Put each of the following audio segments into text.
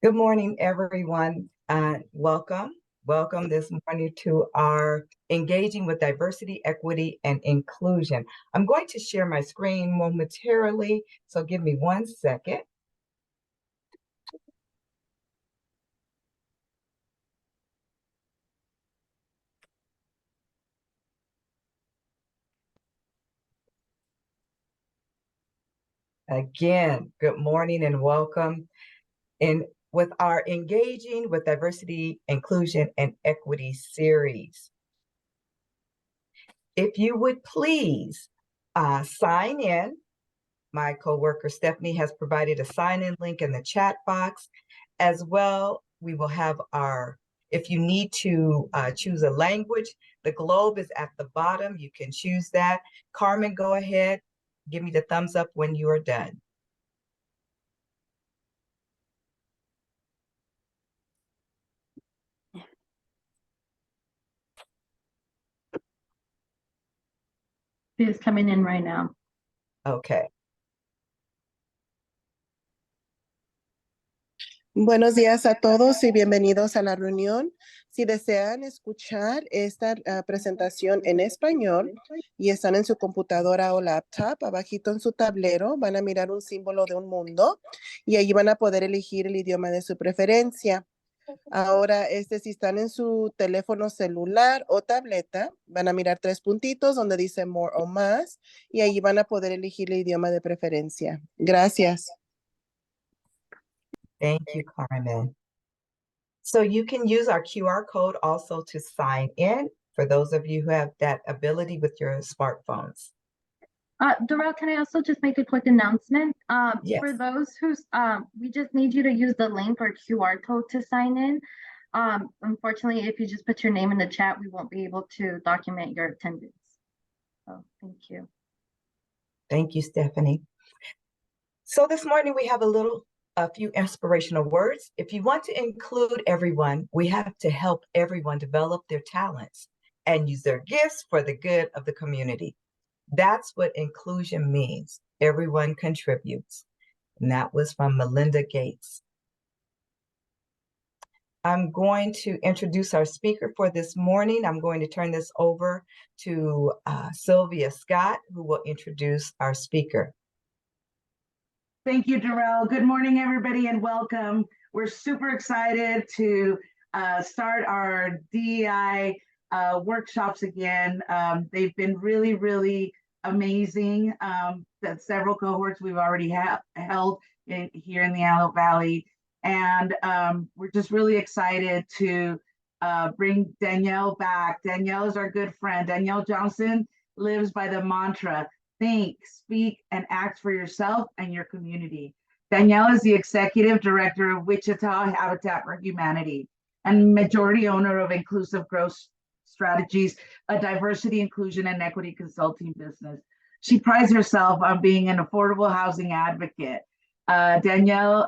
Good morning, everyone. Welcome this morning to our Engaging with Diversity, Equity, and Inclusion. I'm going to share my screen momentarily, so give me 1 second. Again, good morning and welcome with our Engaging with Diversity, Inclusion, and Equity series. If you would please sign in. My coworker Stephanie has provided a sign-in link in the chat box. As well, we will have if you need to choose a language, the globe is at the bottom. You can choose that. Carmen, go ahead. Give me the thumbs up when you are done. She's coming in right now. Okay. Buenos días a todos y bienvenidos a la reunión. Si desean escuchar esta presentación en español y están en su computadora o laptop, abajito en su tablero van a mirar un símbolo de un mundo y allí van a poder elegir el idioma de su preferencia. Ahora, si están en su teléfono celular o tableta, van a mirar 3 puntitos donde dice More o Más y allí van a poder elegir el idioma de preferencia. Gracias. Thank you, Carmen. So you can use our QR code also to sign in for those of you who have that ability with your smartphones. Darrell, can I also just make a quick announcement? Yes. For those who's, we just need you to use the link or QR code to sign in. Unfortunately, if you just put your name in the chat, we won't be able to document your attendance. So thank you. Thank you, Stephanie. So this morning we have a few inspirational words. If you want to include everyone, we have to help everyone develop their talents and use their gifts for the good of the community. That's what inclusion means. Everyone contributes. And that was from Melinda Gates. I'm going to introduce our speaker for this morning. I'm going to turn this over to Sylvia Scott, who will introduce our speaker. Thank you, Darrell. Good morning, everybody, and welcome. We're super excited to start our DEI workshops again. They've been really, really amazing. That several cohorts we've already held here in the Antelope Valley. And we're just really excited to bring Danielle back. Danielle is our good friend. Danielle Johnson lives by the mantra, think, speak, and act for yourself and your community. Danielle is the executive director of Wichita Habitat for Humanity and majority owner of Inclusive Growth Strategies, a diversity, inclusion, and equity consulting business. She prides herself on being an affordable housing advocate. Danielle,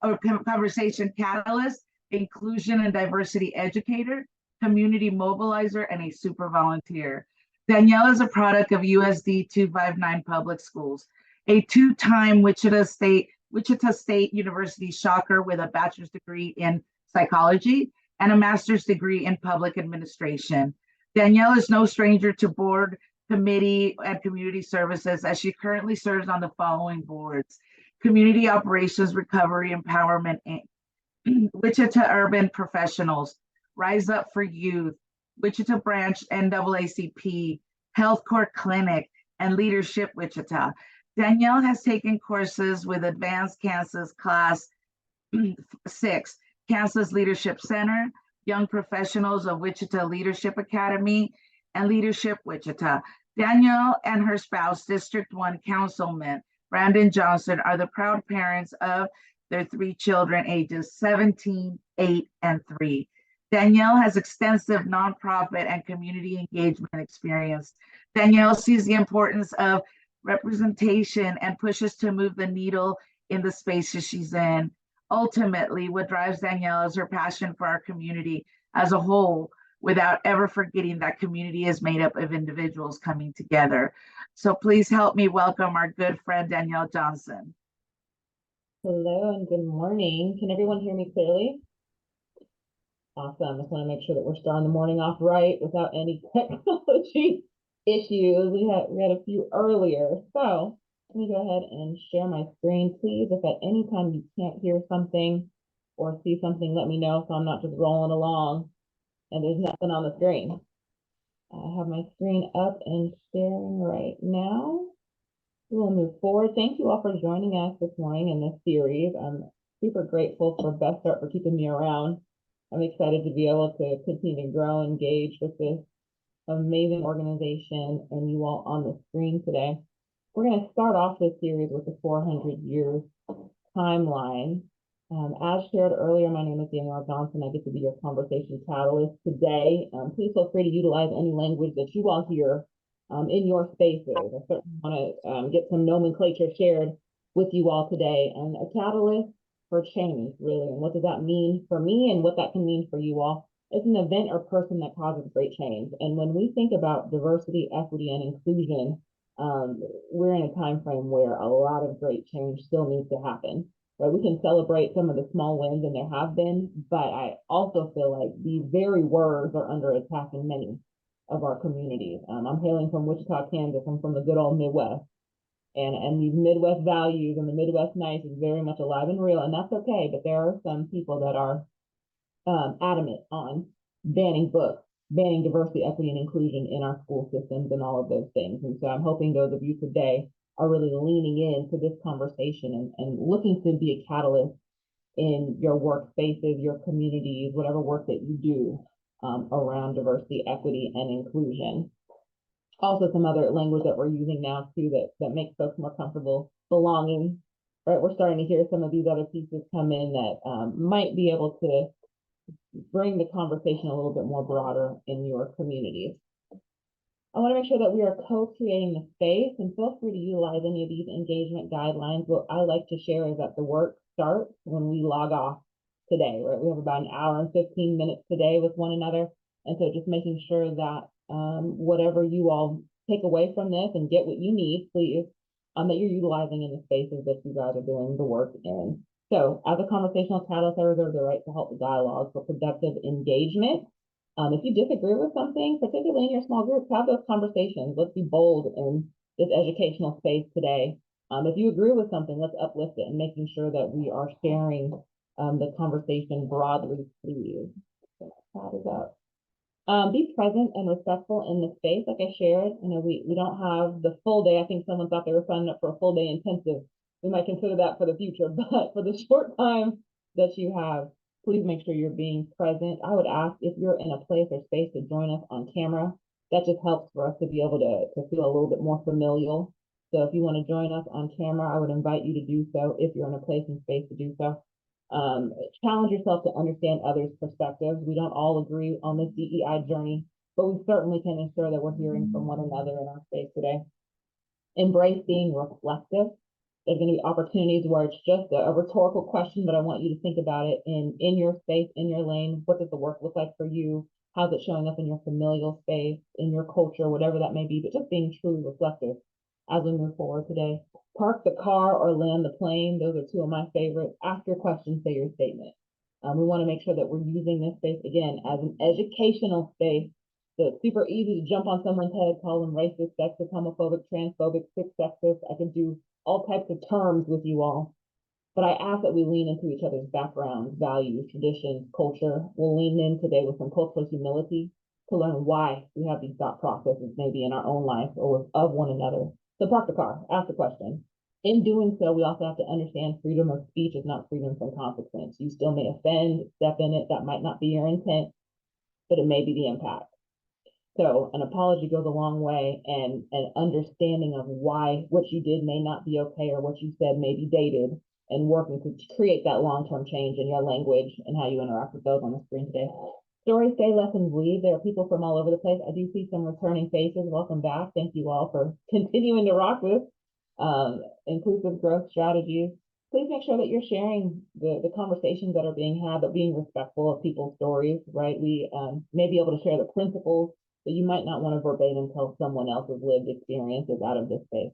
a conversation catalyst, inclusion and diversity educator, community mobilizer, and a super volunteer. Danielle is a product of USD 259 Public Schools, a 2-time Wichita State University shocker with a bachelor's degree in psychology and a master's degree in public administration. Danielle is no stranger to board, committee, and community services as she currently serves on the following boards: Community Operations Recovery Empowerment Inc., Wichita Urban Professionals, Rise Up for Youth, Wichita Branch NAACP, Health Core Clinic, and Leadership Wichita. Danielle has taken courses with Advanced Kansas Class 6, Kansas Leadership Center, Young Professionals of Wichita Leadership Academy, and Leadership Wichita. Danielle and her spouse, District 1 Councilman Brandon Johnson, are the proud parents of their 3 children, ages 17, 8, and 3. Danielle has extensive nonprofit and community engagement experience. Danielle sees the importance of representation and pushes to move the needle in the spaces she's in. Ultimately, what drives Danielle is her passion for our community as a whole, without ever forgetting that community is made up of individuals coming together. So please help me welcome our good friend, Danielle Johnson. Hello and good morning. Can everyone hear me clearly? Awesome. Just want to make sure that we're starting the morning off right without any technology issues. We had a few earlier. So let me go ahead and share my screen, please. If at any time you can't hear something or see something, let me know so I'm not just rolling along and there's nothing on the screen. I have my screen up and sharing right now. We'll move forward. Thank you all for joining us this morning in this series. I'm super grateful for Best Start for keeping me around. I'm excited to be able to continue to grow and engage with this amazing organization and you all on the screen today. We're going to start off this series with the 400 years timeline. As shared earlier, my name is Danielle Johnson. I get to be your conversation catalyst today. Please feel free to utilize any language that you all hear in your spaces. I certainly want to get some nomenclature shared with you all today, and a catalyst for change, really. And what does that mean for me and what that can mean for you all? It's an event or person that causes great change. And when we think about diversity, equity, and inclusion, we're in a time frame where a lot of great change still needs to happen. Right? We can celebrate some of the small wins, and there have been, but I also feel like these very words are under attack in many of our communities. I'm hailing from Wichita, Kansas. I'm from the good old Midwest. And these Midwest values and the Midwest nice is very much alive and real, and that's okay. But there are some people that are adamant on banning books, banning diversity, equity, and inclusion in our school systems and all of those things. And so I'm hoping those of you today are really leaning into this conversation and looking to be a catalyst in your workspaces, your communities, whatever work that you do around diversity, equity, and inclusion. Also, some other language that we're using now too that makes folks more comfortable belonging. Right, we're starting to hear some of these other pieces come in that might be able to bring the conversation a little bit more broader in your communities. I want to make sure that we are co-creating the space, and feel free to utilize any of these engagement guidelines. What I like to share is that the work starts when we log off today, right? We have about an hour and 15 minutes today with one another. And so just making sure that whatever you all take away from this and get what you need, please, that you're utilizing in the spaces that you guys are doing the work in. So as a conversational catalyst, I reserve the right to help the dialogue for productive engagement. If you disagree with something, particularly in your small groups, have those conversations. Let's be bold in this educational space today. If you agree with something, let's uplift it and making sure that we are sharing the conversation broadly, please. That is up. Be present and respectful in the space. Like I shared, we don't have the full day. I think someone thought they were signing up for a full day intensive. We might consider that for the future, but for the short time that you have, please make sure you're being present. I would ask if you're in a place or space to join us on camera. That just helps for us to be able to feel a little bit more familial. So if you want to join us on camera, I would invite you to do so if you're in a place and space to do so. Challenge yourself to understand others' perspectives. We don't all agree on this DEI journey, but we certainly can ensure that we're hearing from one another in our space today. Embrace being reflective. There's going to be opportunities where it's just a rhetorical question, but I want you to think about it in your space, in your lane. What does the work look like for you? How's it showing up in your familial space, in your culture, whatever that may be, but just being truly reflective as we move forward today. Park the car or land the plane. Those are two of my favorites. Ask your question, say your statement. We want to make sure that we're using this space, again, as an educational space. So it's super easy to jump on someone's head, call them racist, sexist, homophobic, transphobic, sick, sexist. I can do all types of terms with you all. But I ask that we lean into each other's backgrounds, values, traditions, culture. We'll lean in today with some cultural humility to learn why we have these thought processes maybe in our own life or of one another. So park the car, ask the question. In doing so, we also have to understand freedom of speech is not freedom from consequence. You still may offend, step in it. That might not be your intent, but it may be the impact. So an apology goes a long way, and an understanding of why what you did may not be okay or what you said may be dated, and working to create that long-term change in your language and how you interact with those on the screen today. Stories stay, lessons leave. There are people from all over the place. I do see some returning faces. Welcome back. Thank you all for continuing to rock this inclusive growth strategies. Please make sure that you're sharing the conversations that are being had, but being respectful of people's stories, right? We may be able to share the principles, but you might not want to verbatim tell someone else's lived experiences out of this space.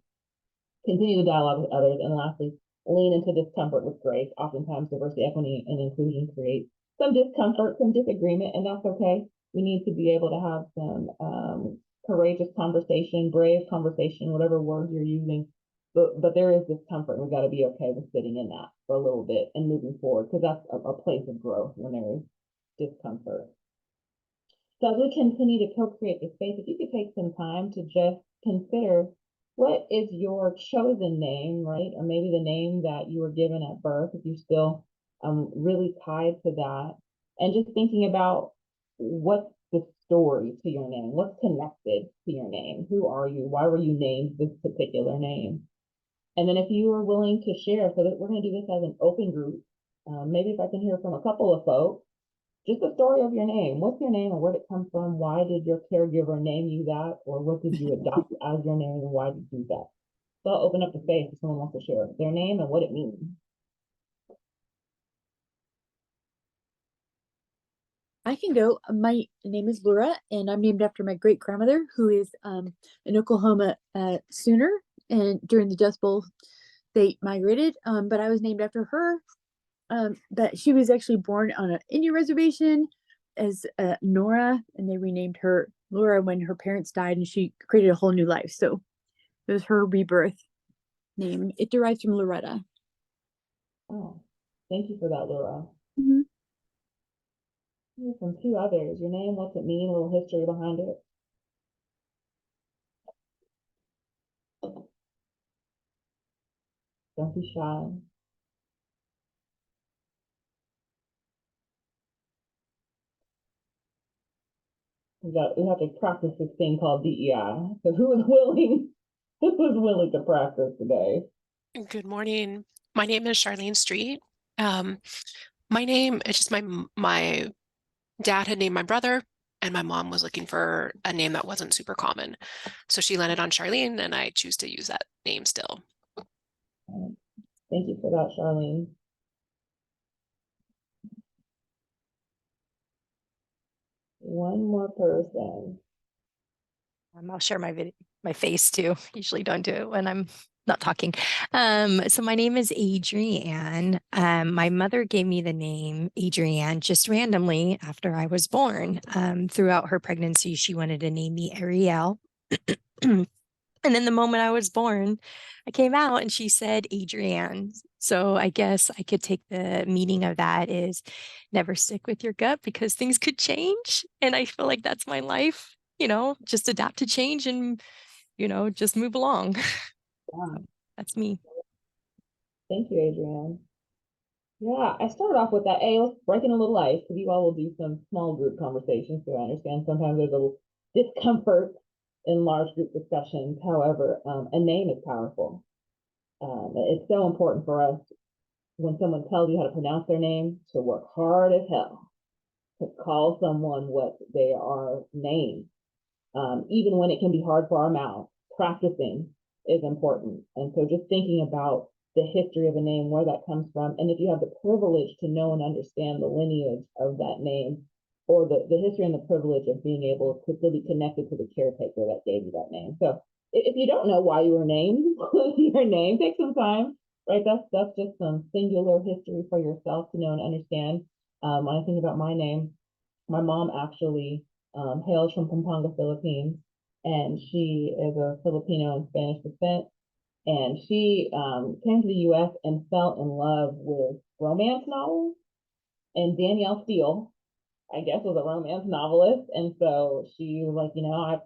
Continue the dialogue with others. And lastly, lean into discomfort with grace. Oftentimes diversity, equity, and inclusion create some discomfort, some disagreement, and that's okay. We need to be able to have some courageous conversation, brave conversation, whatever word you're using. But there is discomfort, and we've got to be okay with sitting in that for a little bit and moving forward, because that's a place of growth when there is discomfort. So as we continue to co-create the space, if you could take some time to just consider, what is your chosen name, right? Or maybe the name that you were given at birth, if you're still really tied to that. And just thinking about, what's the story to your name? What's connected to your name? Who are you? Why were you named this particular name? And then if you are willing to share, so that we're going to do this as an open group, maybe if I can hear from a couple of folks, just the story of your name. What's your name and where did it come from? Why did your caregiver name you that? Or what did you adopt as your name and why did you do that? So I'll open up the space if someone wants to share their name and what it means. I can go. My name is Laura, and I'm named after my great grandmother, who is an Oklahoma Sooner, and during the Dust Bowl, they migrated. But I was named after her. That she was actually born on an Indian reservation as Nora, and they renamed her Laura when her parents died, and she created a whole new life. So it was her rebirth name. It derives from Loretta. Oh, thank you for that, Laura. Mm-hmm. From two others, your name, what's it mean, a little history behind it. Don't be shy. We have to practice this thing called DEI. So who is willing? Who is willing to practice today? Good morning. My name is Charlene Street. My name is just my dad had named my brother, and my mom was looking for a name that wasn't super common. So she landed on Charlene, and I choose to use that name still. Thank you for that, Charlene. One more person. I'll share my face too. Usually don't do it when I'm not talking. So my name is Adrienne. My mother gave me the name Adrienne just randomly after I was born. Throughout her pregnancy, she wanted to name me Ariel. And then the moment I was born, I came out and she said Adrienne. So I guess I could take the meaning of that is never stick with your gut because things could change. And I feel like that's my life, just adapt to change and, just move along. Yeah. So that's me. Thank you, Adrienne. Yeah, I started off with that. Hey, let's break in a little ice because you all will do some small group conversations. So I understand sometimes there's a little discomfort in large group discussions. However, a name is powerful. It's so important for us when someone tells you how to pronounce their name to work hard as hell to call someone what they are named. Even when it can be hard for our mouth, practicing is important. And so just thinking about the history of a name, where that comes from, and if you have the privilege to know and understand the lineage of that name, or the history and the privilege of being able to still be connected to the caretaker that gave you that name. So if you don't know why you were named your name, take some time, right? That's just some singular history for yourself to know and understand. When I think about my name, my mom actually hails from Pampanga, Philippines, and she is a Filipino and Spanish descent. And she came to the U.S. and fell in love with romance novels. And Danielle Steele, I guess, was a romance novelist. And so she was like, I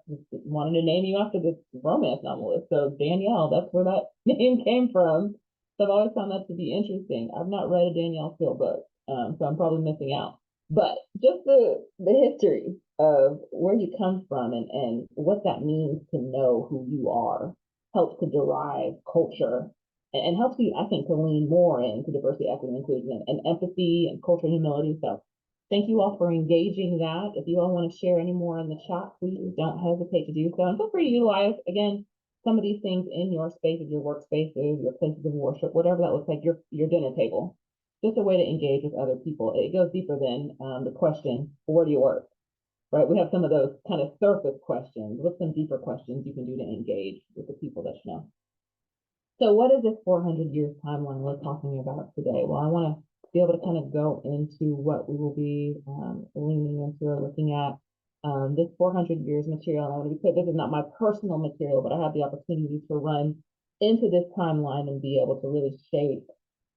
wanted to name you after this romance novelist. So Danielle, that's where that name came from. So I've always found that to be interesting. I've not read a Danielle Steele book, so I'm probably missing out. But just the history of where you come from and what that means to know who you are helps to derive culture and helps you, I think, to lean more into diversity, equity, inclusion, and empathy and cultural humility. So thank you all for engaging that. If you all want to share any more in the chat, please don't hesitate to do so. And feel free to utilize, again, some of these things in your spaces, your workspaces, your places of worship, whatever that looks like, your dinner table. Just a way to engage with other people. It goes deeper than the question, where do you work? Right? We have some of those kind of surface questions. What's some deeper questions you can do to engage with the people that you know? So what is this 400 years timeline we're talking about today? Well, I want to be able to kind of go into what we will be leaning into or looking at. This 400 years material, and I want to be clear, this is not my personal material, but I have the opportunity to run into this timeline and be able to really shape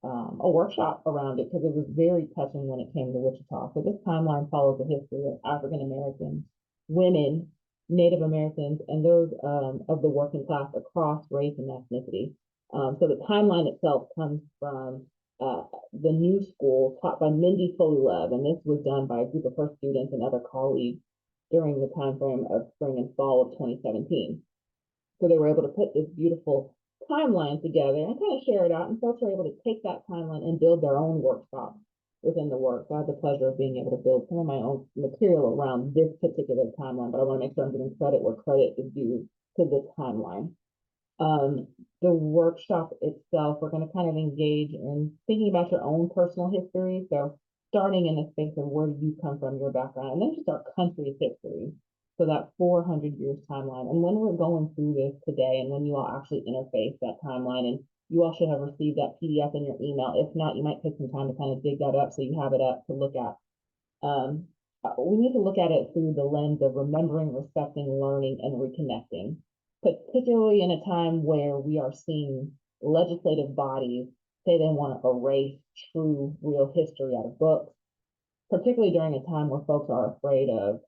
a workshop around it, because it was very touching when it came to Wichita. So this timeline follows the history of African Americans, women, Native Americans, and those of the working class across race and ethnicity. So the timeline itself comes from the new school taught by Mindy Foley Love, and this was done by a group of her students and other colleagues during the time frame of spring and fall of 2017. So they were able to put this beautiful timeline together and kind of share it out, and folks are able to take that timeline and build their own workshop within the work. So I had the pleasure of being able to build some of my own material around this particular timeline, but I want to make sure I'm giving credit where credit is due to this timeline. The workshop itself, we're going to kind of engage in thinking about your own personal history. So starting in the space of where do you come from, your background, and then just our country's history. So that 400 years timeline. And when we're going through this today, and when you all actually interface that timeline, and you all should have received that PDF in your email. If not, you might take some time to kind of dig that up so you have it up to look at. We need to look at it through the lens of remembering, respecting, learning, and reconnecting, particularly in a time where we are seeing legislative bodies say they want to erase true, real history out of books, particularly during a time where folks are afraid of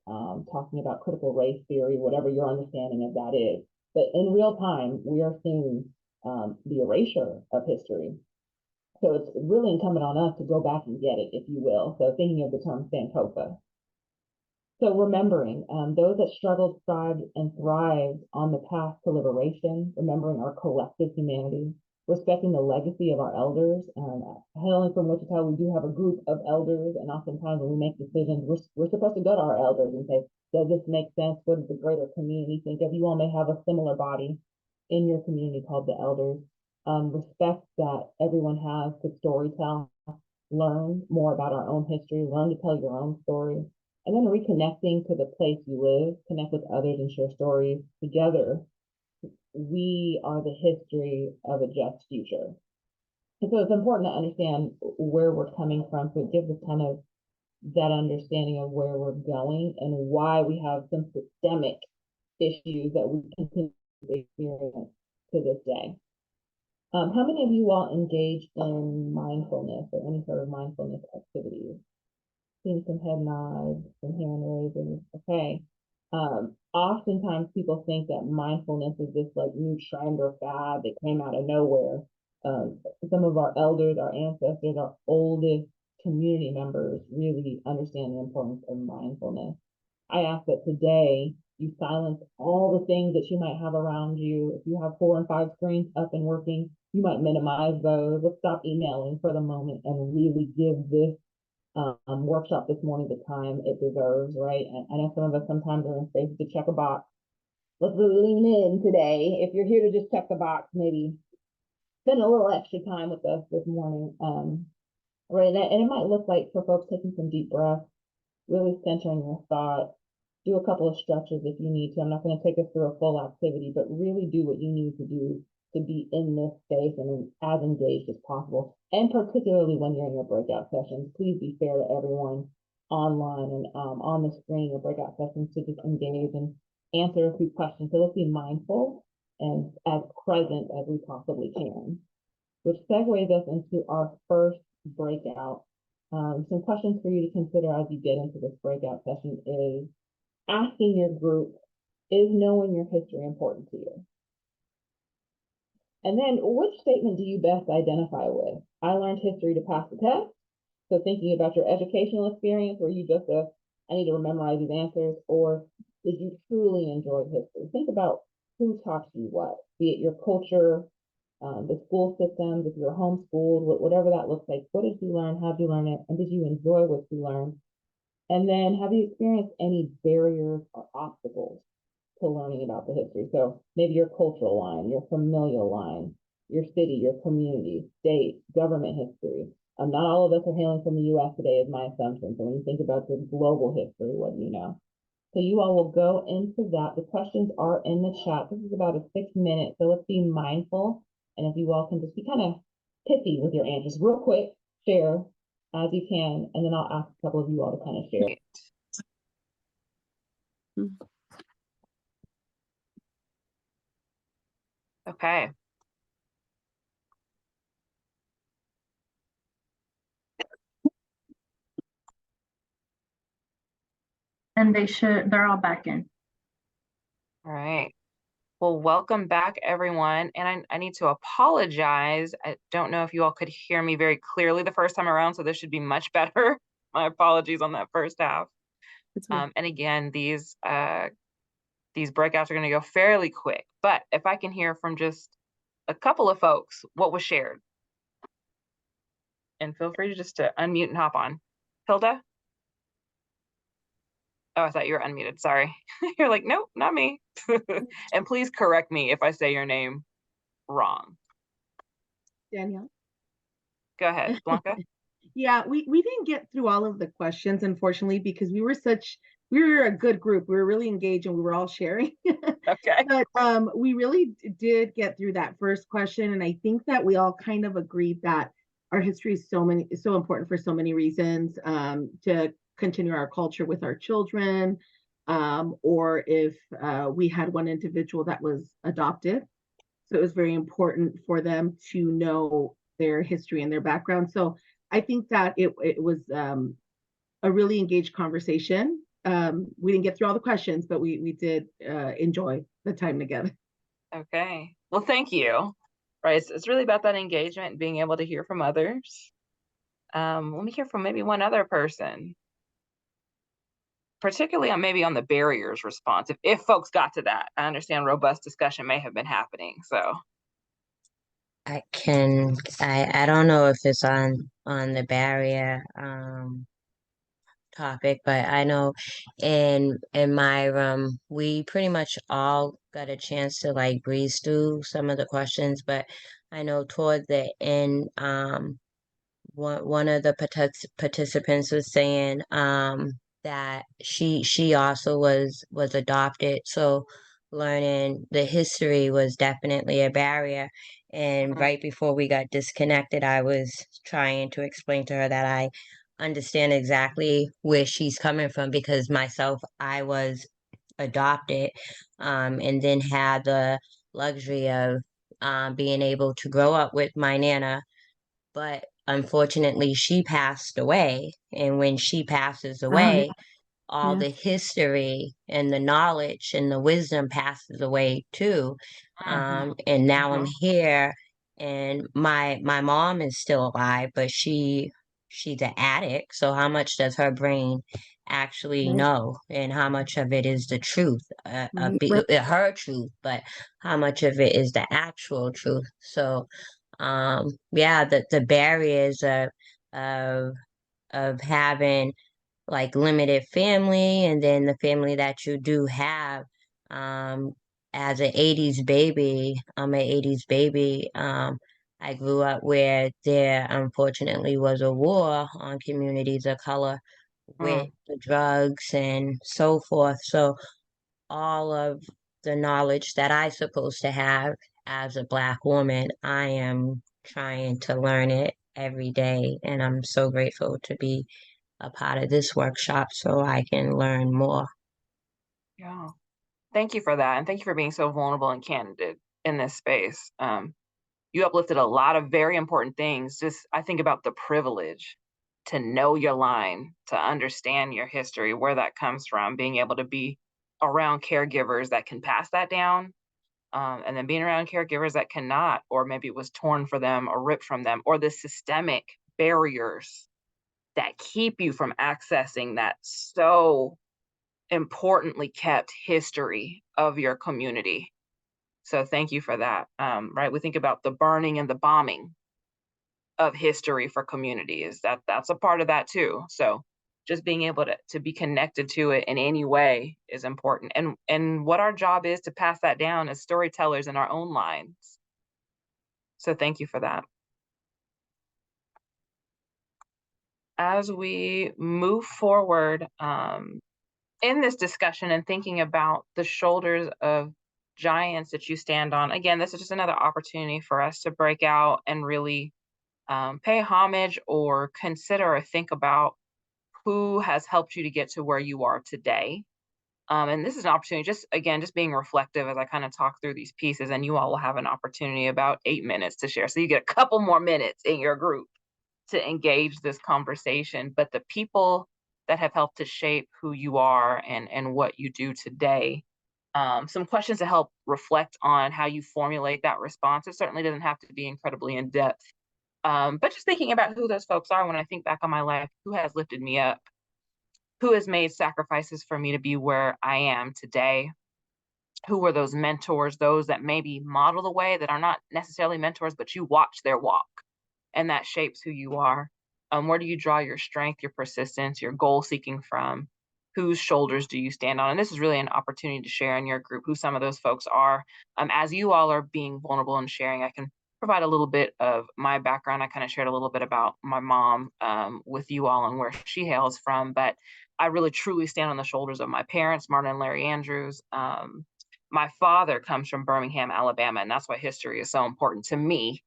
talking about critical race theory, whatever your understanding of that is. But in real time, we are seeing the erasure of history. So it's really incumbent on us to go back and get it, if you will. So thinking of the term Sankofa. So remembering those that struggled, strived, and thrived on the path to liberation, remembering our collective humanity, respecting the legacy of our elders. Hailing from Wichita, we do have a group of elders, and oftentimes when we make decisions, we're supposed to go to our elders and say, does this make sense? What does the greater community think of? You all may have a similar body in your community called the elders. Respect that everyone has to storytell, learn more about our own history, learn to tell your own story, and then reconnecting to the place you live, connect with others and share stories together. We are the history of a just future. And so it's important to understand where we're coming from, so it gives us kind of that understanding of where we're going and why we have some systemic issues that we continue to experience to this day. How many of you all engage in mindfulness or any sort of mindfulness activities? Seeing some head nods, some hand raising. Okay. Oftentimes people think that mindfulness is this like new trend or fad that came out of nowhere. Some of our elders, our ancestors, our oldest community members really understand the importance of mindfulness. I ask that today you silence all the things that you might have around you. If you have 4 and 5 screens up and working, you might minimize those. Let's stop emailing for the moment and really give this workshop this morning the time it deserves, right? And I know some of us sometimes are in space to check a box. Let's really lean in today. If you're here to just check the box, maybe spend a little extra time with us this morning. Right, and it might look like for folks taking some deep breaths, really centering your thoughts, do a couple of stretches if you need to. I'm not going to take us through a full activity, but really do what you need to do to be in this space and as engaged as possible. And particularly when you're in your breakout sessions, please be fair to everyone online and on the screen, your breakout sessions, to just engage and answer a few questions. So let's be mindful and as present as we possibly can, which segues us into our first breakout. Some questions for you to consider as you get into this breakout session is asking your group, is knowing your history important to you? And then which statement do you best identify with? I learned history to pass the test. So thinking about your educational experience, where you just, I need to memorize these answers, or did you truly enjoy history? Think about who taught you what, be it your culture, the school systems, if you're homeschooled, whatever that looks like. What did you learn? How did you learn it? And did you enjoy what you learned? And then have you experienced any barriers or obstacles to learning about the history? So maybe your cultural line, your familial line, your city, your community, state, government history. Not all of us are hailing from the US today is my assumption. So when you think about the global history, what do you know? So you all will go into that. The questions are in the chat. This is about a 6 minute, so let's be mindful And if you all can just be kind of pithy with your answers, real quick, share as you can, and then I'll ask a couple of you all to kind of share. Okay. And they're all back in. All right. Well, welcome back, everyone. And I need to apologize. I don't know if you all could hear me very clearly the first time around, so this should be much better. My apologies on that first half. And again, these breakouts are going to go fairly quick. But if I can hear from just a couple of folks what was shared. And feel free to unmute and hop on. Hilda? Oh, I thought you were unmuted. Sorry. You're like, nope, not me. And please correct me if I say your name wrong. Danielle? Go ahead, Blanca. Yeah, we didn't get through all of the questions, unfortunately, because we were a good group. We were really engaged and we were all sharing. Okay. But we really did get through that first question. And I think that we all kind of agreed that our history is so important for so many reasons, to continue our culture with our children, or if we had one individual that was adopted. So it was very important for them to know their history and their background. So I think that it was a really engaged conversation. We didn't get through all the questions, but we did enjoy the time together. Okay. Well, thank you. Right. It's really about that engagement and being able to hear from others. Let me hear from maybe one other person, particularly on the barriers response. If folks got to that, I understand robust discussion may have been happening. So I don't know if it's on the barrier topic, but I know in my room we pretty much all got a chance to like breeze through some of the questions, but I know toward the end, one of the participants was saying that she also was adopted, so learning the history was definitely a barrier. And right before we got disconnected, I was trying to explain to her that I understand exactly where she's coming from, because myself, I was adopted, and then had the luxury of being able to grow up with my nana, but unfortunately she passed away. And when she passes away, all the history and the knowledge and the wisdom passes away too. And now I'm here, and my mom is still alive, but she's an addict. So how much does her brain actually know, and how much of it is the truth, her truth, but how much of it is the actual truth? So yeah, the barriers of having like limited family, and then the family that you do have. As an 80s baby, I'm an 80s baby. I grew up where there unfortunately was a war on communities of color with the drugs and so forth. So all of the knowledge that I supposed to have as a Black woman, I am trying to learn it every day. And I'm so grateful to be a part of this workshop so I can learn more. yeah, thank you for that. And thank you for being so vulnerable and candid in this space. You uplifted a lot of very important things. I think about the privilege to know your line, to understand your history, where that comes from, being able to be around caregivers that can pass that down, and then being around caregivers that cannot, or maybe it was torn for them or ripped from them, or the systemic barriers that keep you from accessing that so importantly kept history of your community. So thank you for that. Right, we think about the burning and the bombing of history for communities. That's a part of that too. So just being able to be connected to it in any way is important. And what our job is to pass that down as storytellers in our own lines. So thank you for that. As we move forward in this discussion and thinking about the shoulders of giants that you stand on. Again, this is just another opportunity for us to break out and really pay homage or consider or think about who has helped you to get to where you are today. And this is an opportunity, just again, just being reflective as I kind of talk through these pieces, and you all will have an opportunity about 8 minutes to share. So you get a couple more minutes in your group to engage this conversation. But the people that have helped to shape who you are and what you do today, some questions to help reflect on how you formulate that response. It certainly doesn't have to be incredibly in depth, but just thinking about who those folks are when I think back on my life, who has lifted me up, who has made sacrifices for me to be where I am today, who were those mentors, those that maybe model the way, that are not necessarily mentors, but you watch their walk and that shapes who you are. Where do you draw your strength, your persistence, your goal seeking from? Whose shoulders do you stand on? And this is really an opportunity to share in your group who some of those folks are. As you all are being vulnerable and sharing, I can provide a little bit of my background. I kind of shared a little bit about my mom with you all and where she hails from, but I really truly stand on the shoulders of my parents, Martin and Larry Andrews. My father comes from Birmingham, Alabama, and that's why history is so important to me.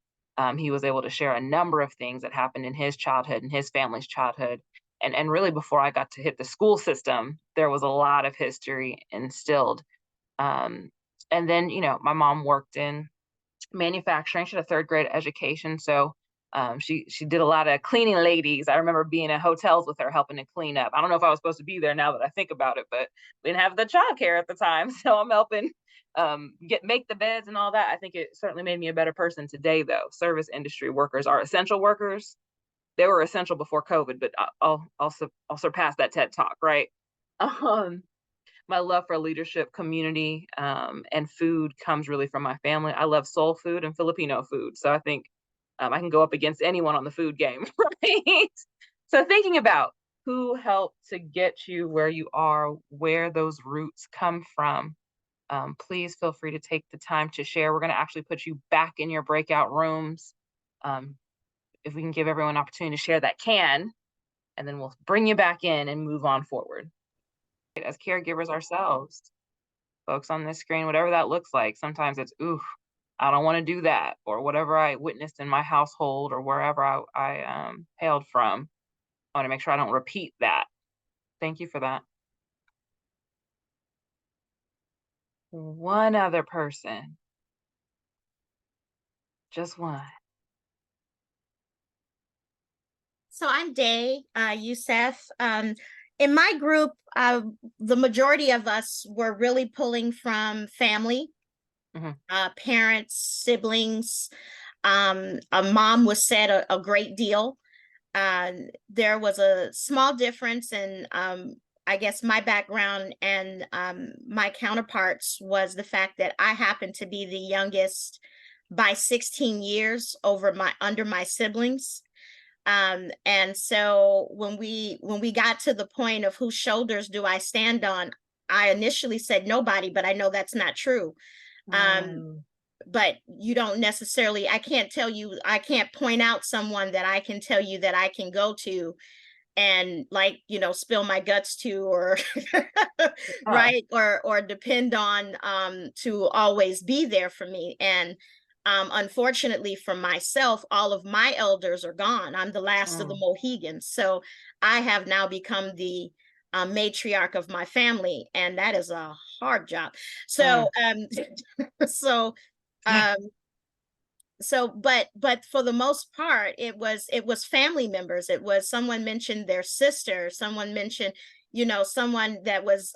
He was able to share a number of things that happened in his childhood and his family's childhood. And really before I got to hit the school system, there was a lot of history instilled. And then, my mom worked in manufacturing. She had a third grade education. So she did a lot of cleaning ladies. I remember being in hotels with her helping to clean up. I don't know if I was supposed to be there now that I think about it, but we didn't have the childcare at the time. So I'm helping make the beds and all that. I think it certainly made me a better person today, though. Service industry workers are essential workers. They were essential before COVID, but I'll surpass that TED Talk, right? My love for leadership, community, and food comes really from my family. I love soul food and Filipino food. So I think I can go up against anyone on the food game, right? So thinking about who helped to get you where you are, where those roots come from, please feel free to take the time to share. We're going to actually put you back in your breakout rooms. If we can give everyone an opportunity to share, that can, and then we'll bring you back in and move on forward. As caregivers ourselves, folks on this screen, whatever that looks like, sometimes it's, ooh, I don't want to do that, or whatever I witnessed in my household or wherever I hailed from. I want to make sure I don't repeat that. Thank you for that. One other person. Just one. So I'm Day, Youssef. In my group, the majority of us were really pulling from family, parents, siblings. A mom was said a great deal. There was a small difference in, I guess, my background and my counterparts was the fact that I happened to be the youngest by 16 years under my siblings. And so when we got to the point of whose shoulders do I stand on, I initially said nobody, but I know that's not true. But you don't necessarily, I can't point out someone that I can tell you that I can go to and spill my guts to, or right, or depend on to always be there for me. And unfortunately for myself, all of my elders are gone. I'm the last of the Mohegans. So I have now become the matriarch of my family, and that is a hard job. So, but for the most part, it was family members. It was someone mentioned their sister, someone mentioned, someone that was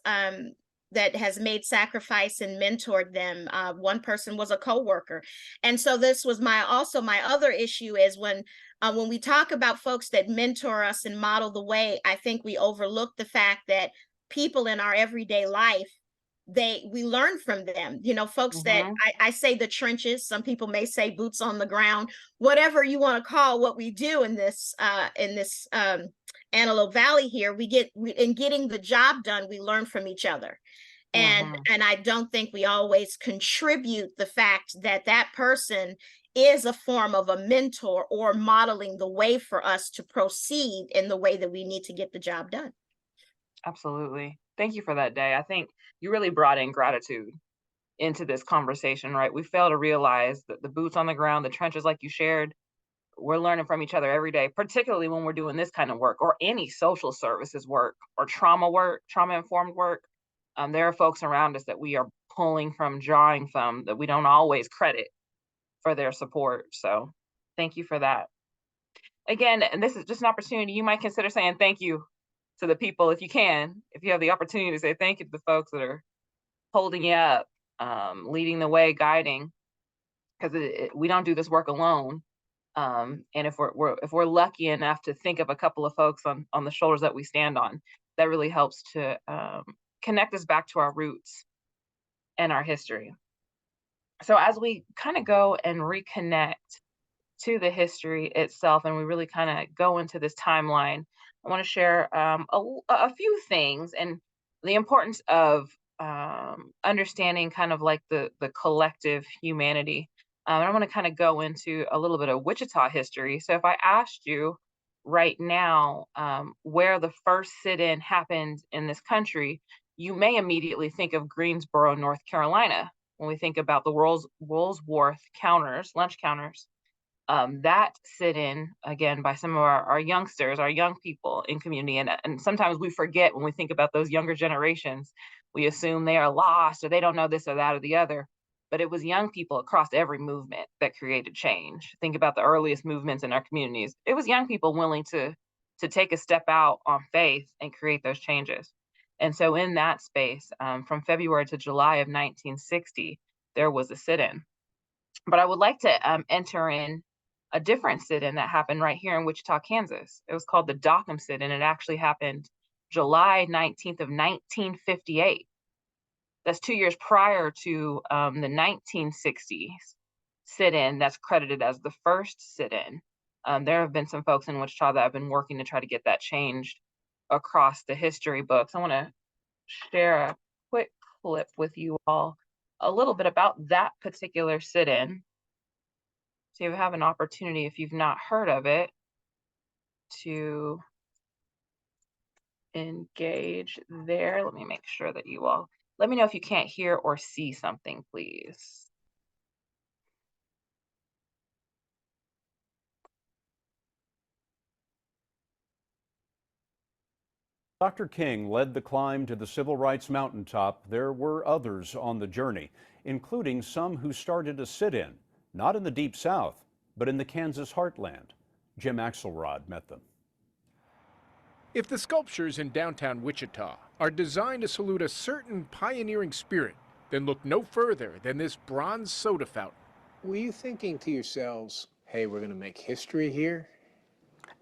that has made sacrifice and mentored them. One person was a coworker. And so this was my other issue is when we talk about folks that mentor us and model the way, I think we overlook the fact that people in our everyday life, we learn from them, folks that I say the trenches, some people may say boots on the ground, whatever you want to call what we do in this Antelope Valley here. In getting the job done, we learn from each other. And I don't think we always contribute the fact that that person is a form of a mentor or modeling the way for us to proceed in the way that we need to get the job done. Absolutely. Thank you for that, Day. I think you really brought in gratitude into this conversation, right? We fail to realize that the boots on the ground, the trenches like you shared, we're learning from each other every day, particularly when we're doing this kind of work or any social services work or trauma-informed work. There are folks around us that we are pulling from, drawing from, that we don't always credit for their support. So thank you for that. Again, and this is just an opportunity, you might consider saying thank you to the people if you can, if you have the opportunity to say thank you to the folks that are holding you up, leading the way, guiding, because we don't do this work alone. And if we're lucky enough to think of a couple of folks on the shoulders that we stand on, that really helps to connect us back to our roots and our history. So as we kind of go and reconnect to the history itself, and we really kind of go into this timeline, I want to share a few things and the importance of understanding kind of like the collective humanity. And I want to kind of go into a little bit of Wichita history. So if I asked you right now where the first sit-in happened in this country, you may immediately think of Greensboro, North Carolina. When we think about the Woolsworth counters, lunch counters, that sit-in, again, by some of our youngsters, our young people in community, and sometimes we forget when we think about those younger generations, we assume they are lost or they don't know this or that or the other, but it was young people across every movement that created change. Think about the earliest movements in our communities. It was young people willing to take a step out on faith and create those changes. And so in that space, from February to July of 1960, there was a sit-in. But I would like to enter in a different sit-in that happened right here in Wichita, Kansas. It was called the Dockham sit-in. It actually happened July 19th of 1958. That's 2 years prior to the 1960s sit-in that's credited as the first sit-in. There have been some folks in Wichita that have been working to try to get that changed across the history books. I want to share a quick clip with you all, a little bit about that particular sit-in. So you have an opportunity, if you've not heard of it, to engage there. Let me make sure that you all, let me know if you can't hear or see something, please. Dr. King led the climb to the civil rights mountaintop. There were others on the journey, including some who started a sit-in, not in the Deep South, but in the Kansas heartland. Jim Axelrod met them. If the sculptures in downtown Wichita are designed to salute a certain pioneering spirit, then look no further than this bronze soda fountain. Were you thinking to yourselves, hey, we're going to make history here?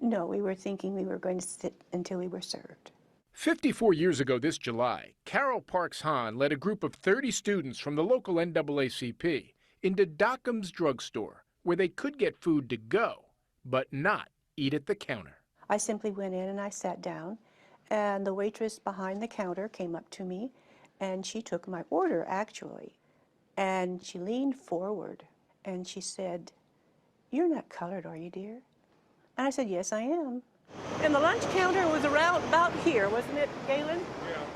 No, we were thinking we were going to sit until we were served. 54 years ago this July, Carol Parks Hahn led a group of 30 students from the local NAACP into Dockham's drugstore, where they could get food to go, but not eat at the counter. I simply went in and I sat down, and the waitress behind the counter came up to me, and she took my order, actually. And she leaned forward, and she said, "You're not colored, are you, dear?" And I said, "Yes, I am." And the lunch counter was around about here, wasn't it, Galen?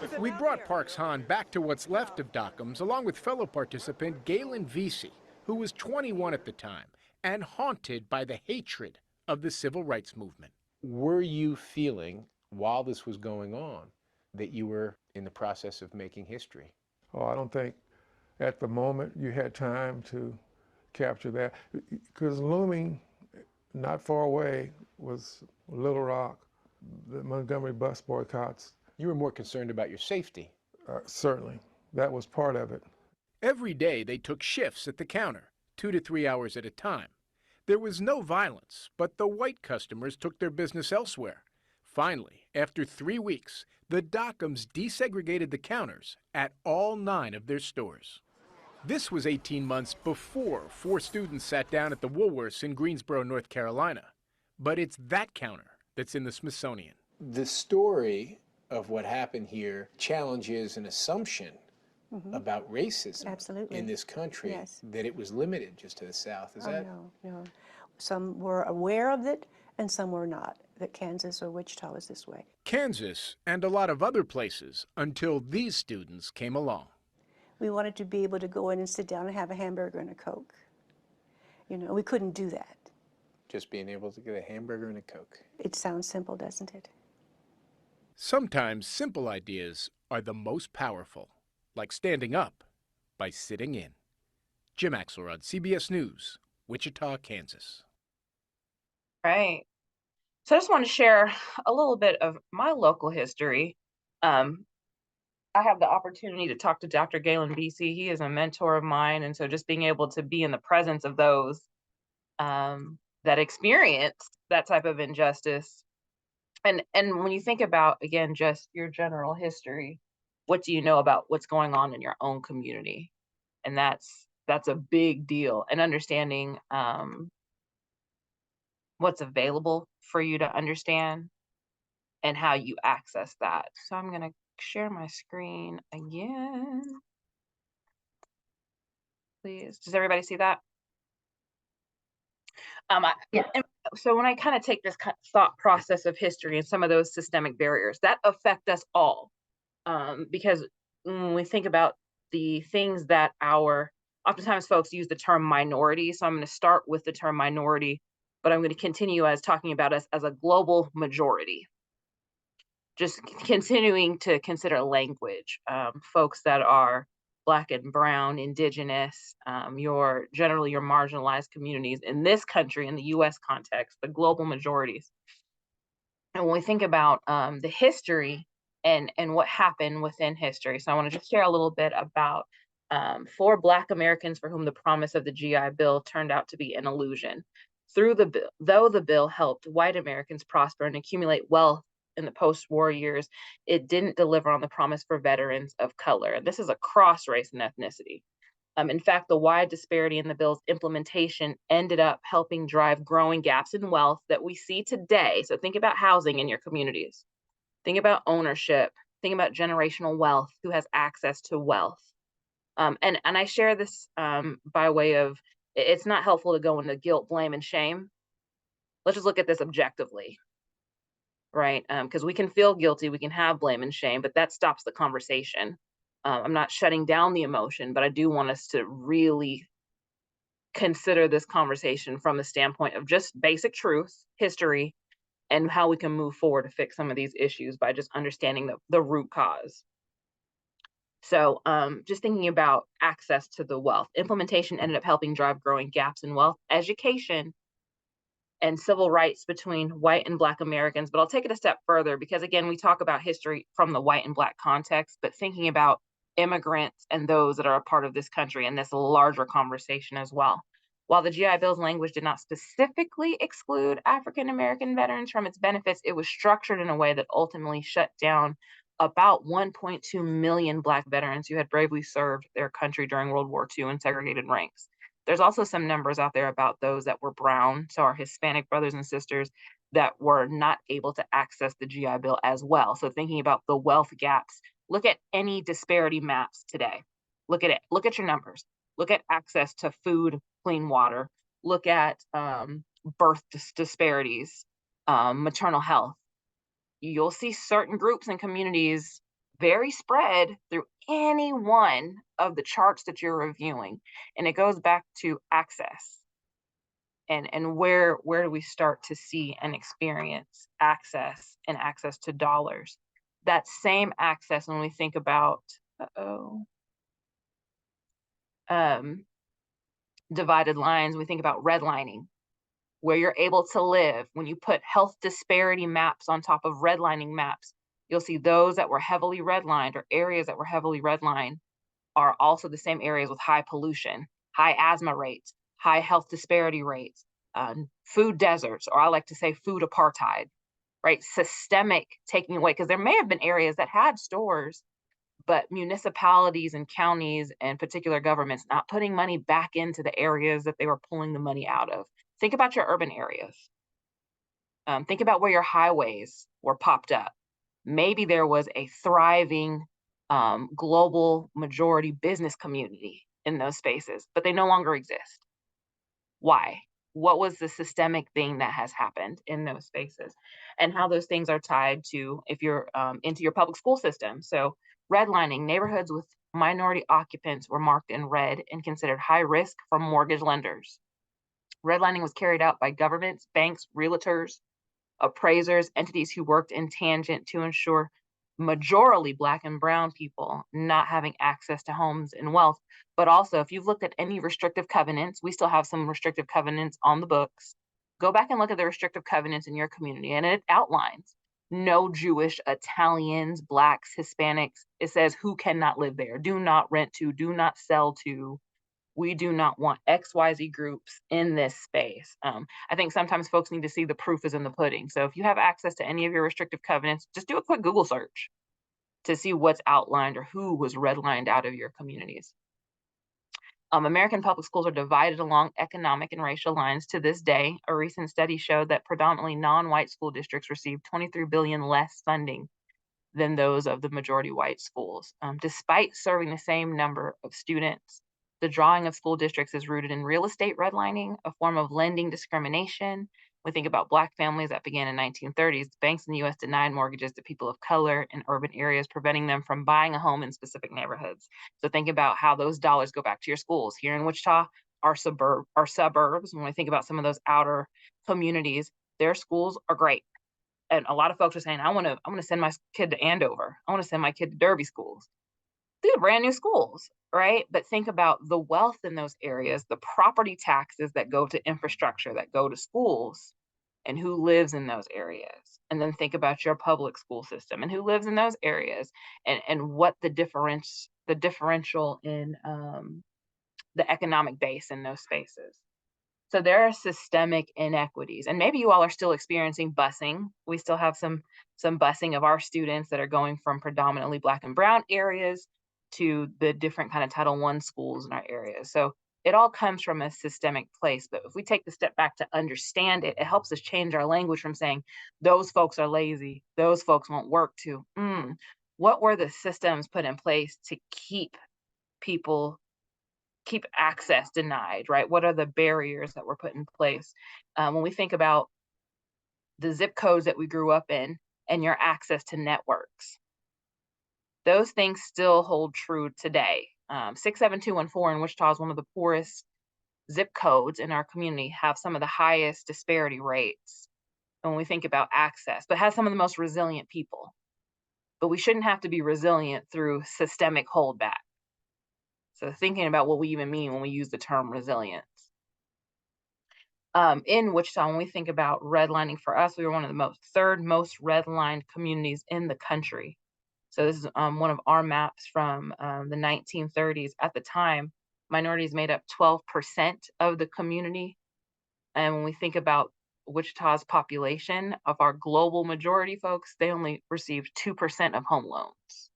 Yeah. We brought Parks Hahn back to what's left of Dockham's, along with fellow participant Galen Vesey, who was 21 at the time and haunted by the hatred of the civil rights movement. Were you feeling, while this was going on, that you were in the process of making history? Oh, I don't think at the moment you had time to capture that, because looming not far away was Little Rock, the Montgomery bus boycotts. You were more concerned about your safety. Certainly. That was part of it. Every day they took shifts at the counter, 2 to 3 hours at a time. There was no violence, but the white customers took their business elsewhere. Finally, after 3 weeks, the Dockhams desegregated the counters at all 9 of their stores. This was 18 months before 4 students sat down at the Woolworths in Greensboro, North Carolina. But it's that counter that's in the Smithsonian. The story of what happened here challenges an assumption about racism in this country, that it was limited just to the South. Is that? No. Some were aware of it and some were not, that Kansas or Wichita was this way. Kansas and a lot of other places until these students came along. We wanted to be able to go in and sit down and have a hamburger and a Coke. You know, we couldn't do that. Just being able to get a hamburger and a Coke. It sounds simple, doesn't it? Sometimes simple ideas are the most powerful, like standing up by sitting in. Jim Axelrod, CBS News, Wichita, Kansas. Right. So I just want to share a little bit of my local history. I have the opportunity to talk to Dr. Galen BC. He is a mentor of mine. And so just being able to be in the presence of those that experienced that type of injustice. And when you think about, again, just your general history, what do you know about what's going on in your own community? And that's a big deal. And understanding what's available for you to understand and how you access that. So I'm going to share my screen again. Please. Does everybody see that? Yeah. So when I kind of take this thought process of history and some of those systemic barriers that affect us all, because when we think about the things that oftentimes folks use the term minority. So I'm going to start with the term minority, but I'm going to continue as talking about us as a global majority. Just continuing to consider language, folks that are Black and Brown, Indigenous, generally your marginalized communities in this country, in the US context, the global majorities. And when we think about the history and what happened within history, so I want to just share a little bit about 4 Black Americans for whom the promise of the GI Bill turned out to be an illusion. Though the bill helped white Americans prosper and accumulate wealth in the post-war years, it didn't deliver on the promise for veterans of color. And this is across race and ethnicity. In fact, the wide disparity in the bill's implementation ended up helping drive growing gaps in wealth that we see today. So think about housing in your communities. Think about ownership. Think about generational wealth, who has access to wealth. And I share this by way of, it's not helpful to go into guilt, blame, and shame. Let's just look at this objectively. Right? Because we can feel guilty, we can have blame and shame, but that stops the conversation. I'm not shutting down the emotion, but I do want us to really consider this conversation from the standpoint of just basic truth, history, and how we can move forward to fix some of these issues by just understanding the root cause. So just thinking about access to the wealth. Implementation ended up helping drive growing gaps in wealth, education, and civil rights between white and Black Americans. But I'll take it a step further because, again, we talk about history from the white and Black context, but thinking about immigrants and those that are a part of this country in this larger conversation as well. While the GI Bill's language did not specifically exclude African American veterans from its benefits, it was structured in a way that ultimately shut down about 1.2 million Black veterans who had bravely served their country during World War II in segregated ranks. There's also some numbers out there about those that were brown, so our Hispanic brothers and sisters that were not able to access the GI Bill as well. So thinking about the wealth gaps, look at any disparity maps today. Look at it. Look at your numbers. Look at access to food, clean water. Look at birth disparities, maternal health. You'll see certain groups and communities very spread through any one of the charts that you're reviewing. And it goes back to access. And where do we start to see and experience access and access to dollars? That same access when we think about, divided lines, we think about redlining, where you're able to live. When you put health disparity maps on top of redlining maps, you'll see those that were heavily redlined or areas that were heavily redlined are also the same areas with high pollution, high asthma rates, high health disparity rates, food deserts, or I like to say food apartheid, right? Systemic taking away, because there may have been areas that had stores, but municipalities and counties and particular governments not putting money back into the areas that they were pulling the money out of. Think about your urban areas. Think about where your highways were popped up. Maybe there was a thriving global majority business community in those spaces, but they no longer exist. Why? What was the systemic thing that has happened in those spaces? And how those things are tied to, if you're into your public school system. So Redlining, neighborhoods with minority occupants were marked in red and considered high risk for mortgage lenders. Redlining was carried out by governments, banks, realtors, appraisers, entities who worked in tangent to ensure majorly Black and brown people not having access to homes and wealth. But also, if you've looked at any restrictive covenants, we still have some restrictive covenants on the books. Go back and look at the restrictive covenants in your community, and it outlines no Jewish, Italians, Blacks, Hispanics. It says who cannot live there, do not rent to, do not sell to. We do not want XYZ groups in this space. I think sometimes folks need to see the proof is in the pudding. So if you have access to any of your restrictive covenants, just do a quick Google search to see what's outlined or who was redlined out of your communities. American public schools are divided along economic and racial lines to this day. A recent study showed that predominantly non-white school districts received $23 billion less funding than those of the majority white schools. Despite serving the same number of students, the drawing of school districts is rooted in real estate redlining, a form of lending discrimination. We think about Black families that began in the 1930s. Banks in the U.S. denied mortgages to people of color in urban areas, preventing them from buying a home in specific neighborhoods. So think about how those dollars go back to your schools. Here in Wichita, our suburbs, when we think about some of those outer communities, their schools are great. And a lot of folks are saying, I want to send my kid to Andover. I want to send my kid to Derby schools. These are brand new schools, right? But think about the wealth in those areas, the property taxes that go to infrastructure, that go to schools, and who lives in those areas. And then think about your public school system and who lives in those areas, and what the differential in the economic base in those spaces. So there are systemic inequities, and maybe you all are still experiencing busing. We still have some busing of our students that are going from predominantly Black and brown areas to the different kind of Title I schools in our areas. So it all comes from a systemic place. But if we take the step back to understand it, it helps us change our language from saying those folks are lazy, those folks won't work, to what were the systems put in place to keep access denied, right? What are the barriers that were put in place? When we think about the zip codes that we grew up in and your access to networks, those things still hold true today. 67214 in Wichita is one of the poorest zip codes in our community, have some of the highest disparity rates when we think about access, but has some of the most resilient people. But we shouldn't have to be resilient through systemic holdback. So thinking about what we even mean when we use the term resilience. In Wichita, when we think about redlining, for us, we were one of the third most redlined communities in the country. So this is one of our maps from the 1930s. At the time, minorities made up 12% of the community. And when we think about Wichita's population, of our global majority folks, they only received 2% of home loans.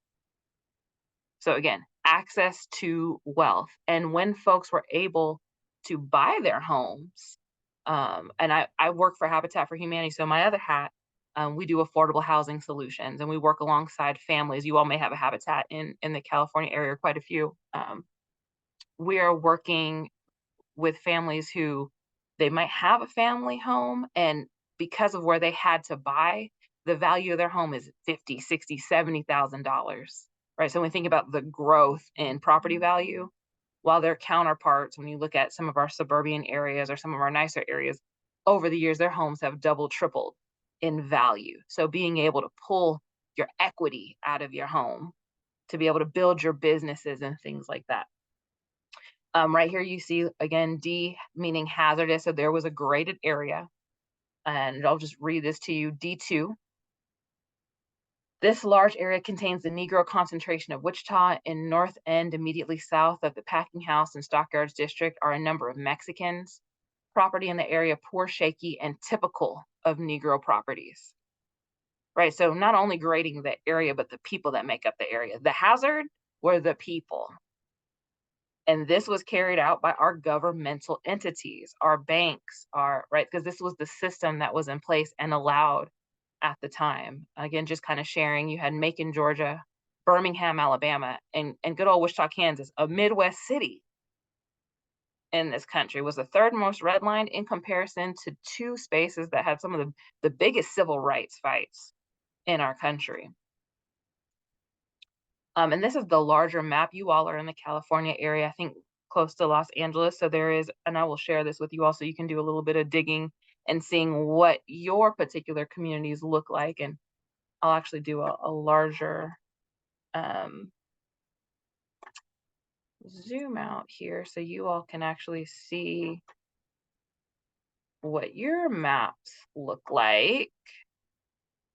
So again, access to wealth. And when folks were able to buy their homes, and I work for Habitat for Humanity, so my other hat, we do affordable housing solutions, and we work alongside families. You all may have a Habitat in the California area, quite a few. We are working with families who they might have a family home, and because of where they had to buy, the value of their home is $50,000, $60,000, $70,000, right? So when we think about the growth in property value, while their counterparts, when you look at some of our suburban areas or some of our nicer areas, over the years, their homes have doubled, tripled in value. So being able to pull your equity out of your home to be able to build your businesses and things like that. Right here, you see, again, D meaning hazardous. So there was a graded area, and I'll just read this to you, D2. This large area contains the Negro concentration of Wichita. In North End, immediately south of the Packing House and Stockyards District, are a number of Mexicans. Property in the area poor, shaky, and typical of Negro properties. Right, so not only grading the area, but the people that make up the area. The hazard were the people. And this was carried out by our governmental entities, our banks, right, because this was the system that was in place and allowed at the time. Again, just kind of sharing, you had Macon, Georgia, Birmingham, Alabama, and good old Wichita, Kansas, a Midwest city in this country, was the third most redlined in comparison to two spaces that had some of the biggest civil rights fights in our country. And this is the larger map. You all are in the California area, I think close to Los Angeles. So there is, and I will share this with you all so you can do a little bit of digging and seeing what your particular communities look like. And I'll actually do a larger zoom out here so you all can actually see what your maps look like.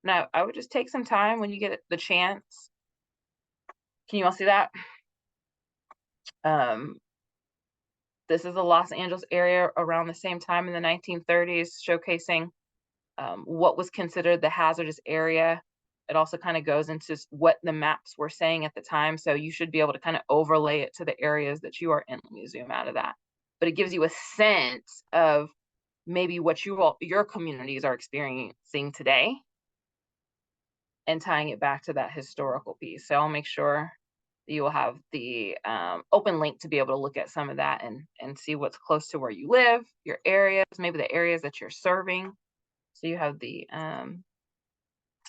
Now, I would just take some time when you get the chance. Can you all see that? This is the Los Angeles area around the same time in the 1930s, showcasing what was considered the hazardous area. It also kind of goes into what the maps were saying at the time. So you should be able to kind of overlay it to the areas that you are in. Let me zoom out of that. But it gives you a sense of maybe what your communities are experiencing today and tying it back to that historical piece. So I'll make sure that you will have the open link to be able to look at some of that and see what's close to where you live, your areas, maybe the areas that you're serving. So you have the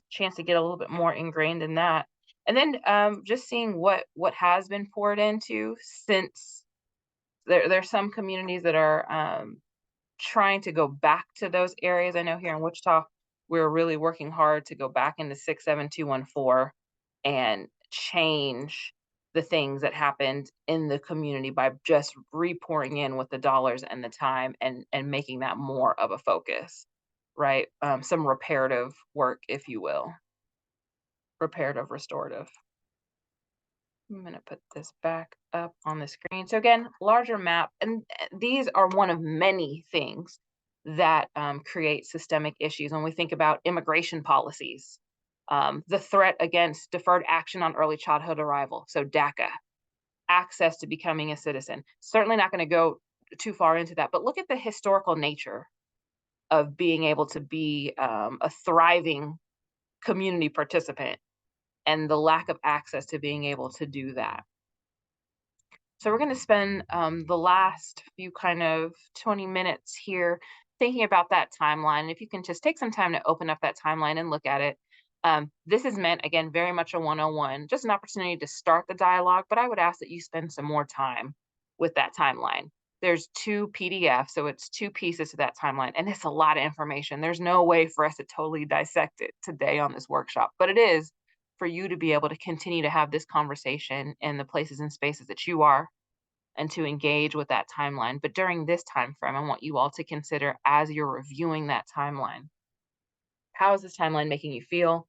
chance to get a little bit more ingrained in that. And then just seeing what has been poured into, since there's some communities that are trying to go back to those areas. I know here in Wichita, we're really working hard to go back into 67214 and change the things that happened in the community by just re-pouring in with the dollars and the time and making that more of a focus, right? Some reparative work, if you will. Reparative, restorative. I'm going to put this back up on the screen. So again, larger map, and these are one of many things that create systemic issues when we think about immigration policies. The threat against deferred action on early childhood arrival, so DACA, access to becoming a citizen. Certainly not going to go too far into that, but look at the historical nature of being able to be a thriving community participant and the lack of access to being able to do that. So we're going to spend the last few kind of 20 minutes here thinking about that timeline. If you can just take some time to open up that timeline and look at it. This is meant, again, very much a 101, just an opportunity to start the dialogue, but I would ask that you spend some more time with that timeline. There's 2 PDFs, so it's 2 pieces to that timeline, and it's a lot of information. There's no way for us to totally dissect it today on this workshop, but it is for you to be able to continue to have this conversation in the places and spaces that you are and to engage with that timeline. But during this time frame, I want you all to consider as you're reviewing that timeline, how is this timeline making you feel?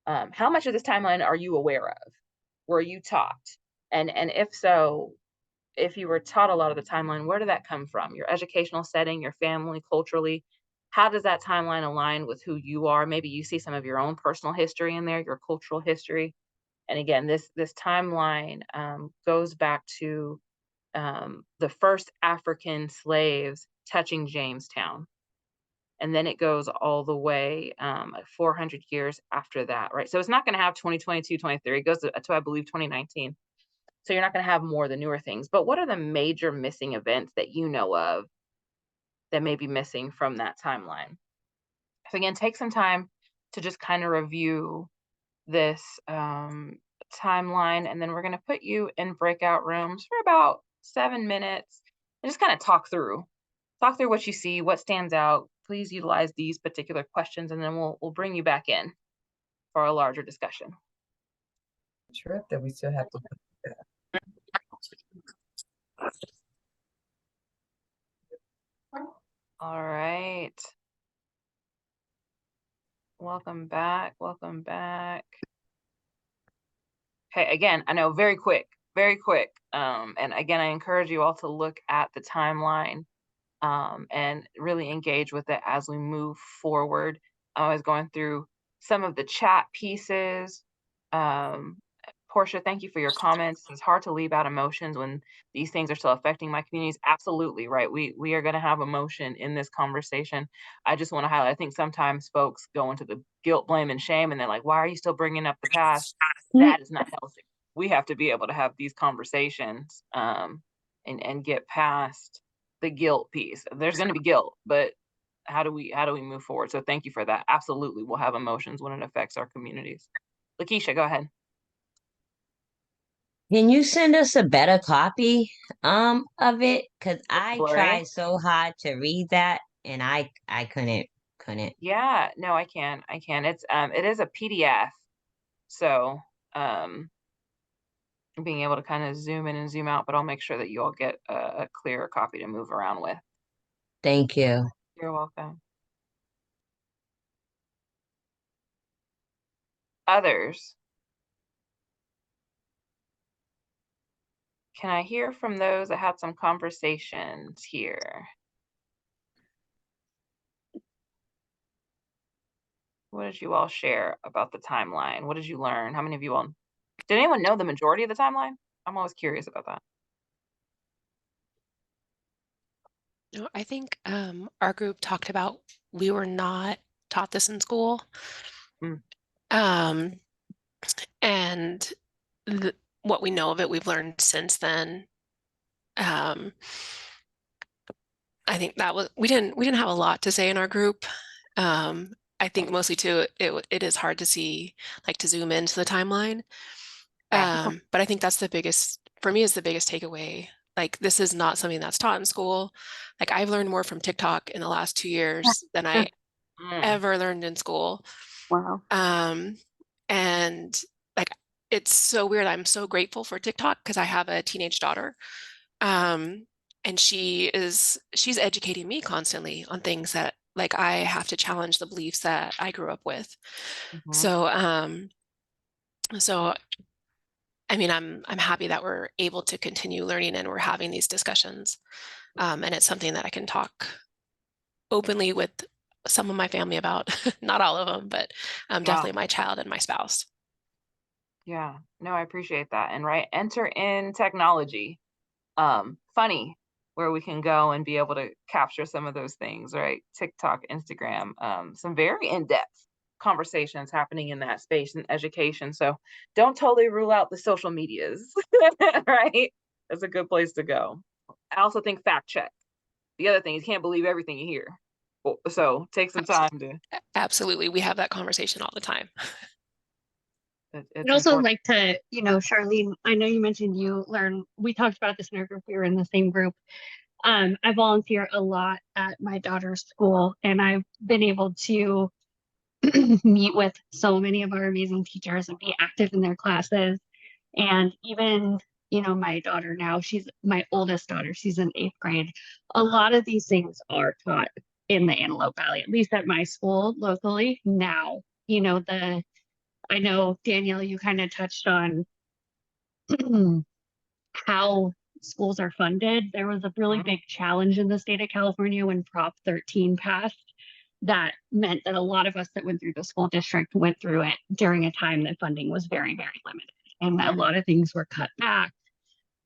How much of this timeline are you aware of? Were you taught? And if so, if you were taught a lot of the timeline, where did that come from? Your educational setting, your family, culturally? How does that timeline align with who you are? Maybe you see some of your own personal history in there, your cultural history. And again, this timeline goes back to the first African slaves touching Jamestown. And then it goes all the way 400 years after that, right? So it's not going to have 2022, 23. It goes to I believe 2019. So you're not going to have more of the newer things. But what are the major missing events that you know of that may be missing from that timeline? So again, take some time to just kind of review this timeline, and then we're going to put you in breakout rooms for about 7 minutes and just kind of talk through what you see, what stands out. Please utilize these particular questions, and then we'll bring you back in for a larger discussion. Trip that we still have to. All right. Welcome back. Welcome back. Okay, again, I know very quick. And again, I encourage you all to look at the timeline and really engage with it as we move forward. I was going through some of the chat pieces. Portia, thank you for your comments. It's hard to leave out emotions when these things are still affecting my communities. Absolutely, right? We are going to have emotion in this conversation. I just want to highlight, I think sometimes folks go into the guilt, blame, and shame, and they're like, why are you still bringing up the past? That is not healthy. We have to be able to have these conversations and get past the guilt piece. There's going to be guilt, but how do we move forward? So thank you for that. Absolutely, we'll have emotions when it affects our communities. Lakeisha, go ahead. Can you send us a better copy of it? Because I Blurry? tried so hard to read that and I couldn't. Yeah, no, I can. It's it is a PDF. So being able to kind of zoom in and zoom out, but I'll make sure that you all get a clearer copy to move around with. Thank you. You're welcome. Others? Can I hear from those that had some conversations here? What did you all share about the timeline? What did you learn? How many of you all, did anyone know the majority of the timeline? I'm always curious about that. No, I think our group talked about we were not taught this in school. And what we know of it, we've learned since then. I think that was we didn't have a lot to say in our group. I think mostly too it is hard to see, like, to zoom into the timeline. But I think that's the biggest, for me, is the biggest takeaway. Like, this is not something that's taught in school. Like, I've learned more from TikTok in the last 2 years than I ever learned in school. Wow. And like, it's so weird. I'm so grateful for TikTok because I have a teenage daughter. And she's educating me constantly on things that, like, I have to challenge the beliefs that I grew up with. So I mean, I'm happy that we're able to continue learning and we're having these discussions. And it's something that I can talk openly with some of my family about, not all of them, but definitely my child and my spouse. Yeah, no, I appreciate that. And right, enter in technology. Funny where we can go and be able to capture some of those things, right? TikTok, Instagram, some very in-depth conversations happening in that space and education. So don't totally rule out the social medias, right? That's a good place to go. I also think fact check. The other thing, you can't believe everything you hear. So take some time to. Absolutely. We have that conversation all the time. I'd also like to, Charlene, I know you mentioned we talked about this in our group, we were in the same group. I volunteer a lot at my daughter's school, and I've been able to meet with so many of our amazing teachers and be active in their classes. And even, my daughter now, she's my oldest daughter, she's in 8th grade. A lot of these things are taught in the Antelope Valley, at least at my school locally now. I know, Danielle, you kind of touched on how schools are funded. There was a really big challenge in the state of California when Prop 13 passed. That meant that a lot of us that went through the school district went through it during a time that funding was very, very limited. And a lot of things were cut back.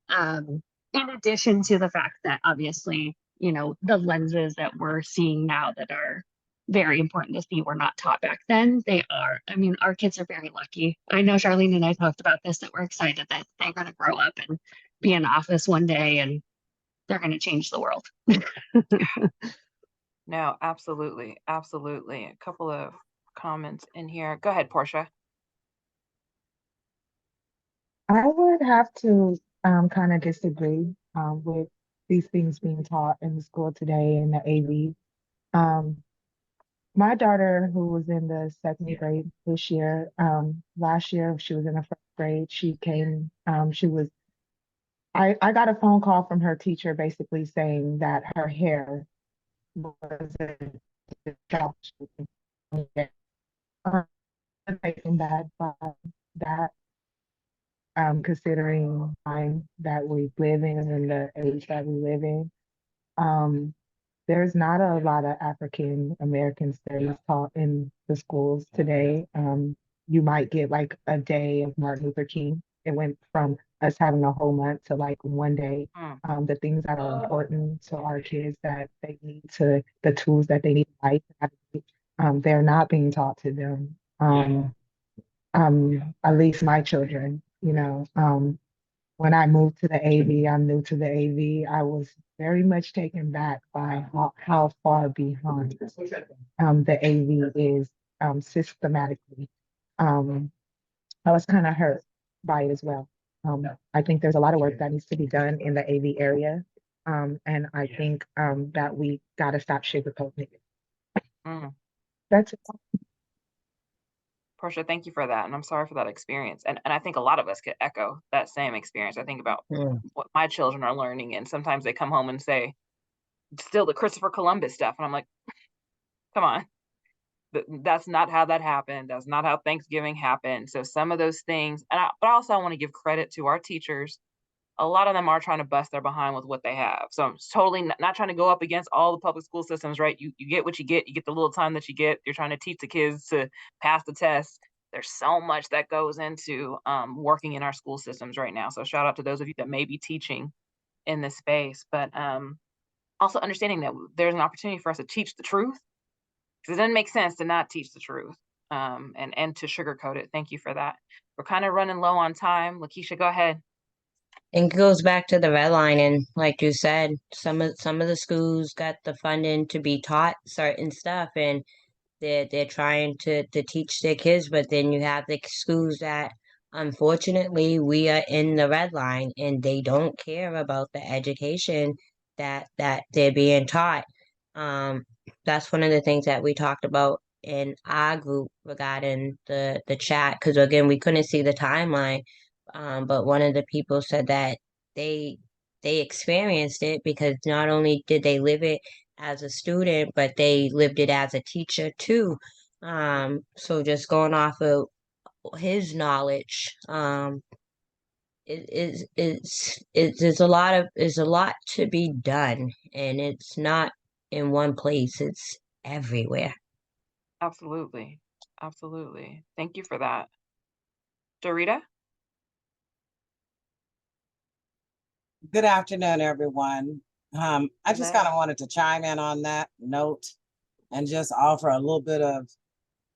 In addition to the fact that obviously, the lenses that we're seeing now that are very important to see were not taught back then. They are. I mean, our kids are very lucky. I know Charlene and I talked about this, that we're excited that they're going to grow up and be in office one day and they're going to change the world. No, absolutely. Absolutely. A couple of comments in here. Go ahead, Portia. I would have to kind of disagree with these things being taught in the school today in the AV. My daughter, who was in the 2nd grade this year, last year she was in the 1st grade. She came, I got a phone call from her teacher basically saying that her hair wasn't taken back by that, considering the time that we live in and the age that we live in. There's not a lot of African American studies taught in the schools today. You might get like a day of Martin Luther King. It went from us having a whole month to like one day. The things that are important to our kids that they need the tools that they need to life, they're not being taught to them. At least my children, when I moved to the AV, I'm new to the AV. I was very much taken back by how far behind the AV is systematically. I was kind of hurt by it as well. I think there's a lot of work that needs to be done in the AV area. And I think that we got to stop sugarcoating it. That's it. Portia, thank you for that. And I'm sorry for that experience. And I think a lot of us could echo that same experience. I think about what my children are learning, and sometimes they come home and say, still the Christopher Columbus stuff. And I'm like, come on. That's not how that happened. That's not how Thanksgiving happened. So some of those things, but also I want to give credit to our teachers. A lot of them are trying to bust their behind with what they have. So I'm totally not trying to go up against all the public school systems, right? You get what you get the little time that you get. You're trying to teach the kids to pass the test. There's so much that goes into working in our school systems right now. So shout out to those of you that may be teaching in this space, but also understanding that there's an opportunity for us to teach the truth, because it doesn't make sense to not teach the truth and to sugarcoat it. Thank you for that. We're kind of running low on time. Lakeisha, go ahead. And it goes back to the red line, and like you said, some of the schools got the funding to be taught certain stuff, and they're trying to teach their kids, but then you have the schools that unfortunately we are in the red line and they don't care about the education that they're being taught. That's one of the things that we talked about in our group regarding the chat, because again we couldn't see the timeline. But one of the people said that they experienced it because not only did they live it as a student, but they lived it as a teacher too. So just going off of his knowledge, there's a lot to be done, and it's not in one place, it's everywhere. Absolutely. Absolutely. Thank you for that. Dorita? Good afternoon, everyone. I just kind of wanted to chime in on that note and just offer a little bit of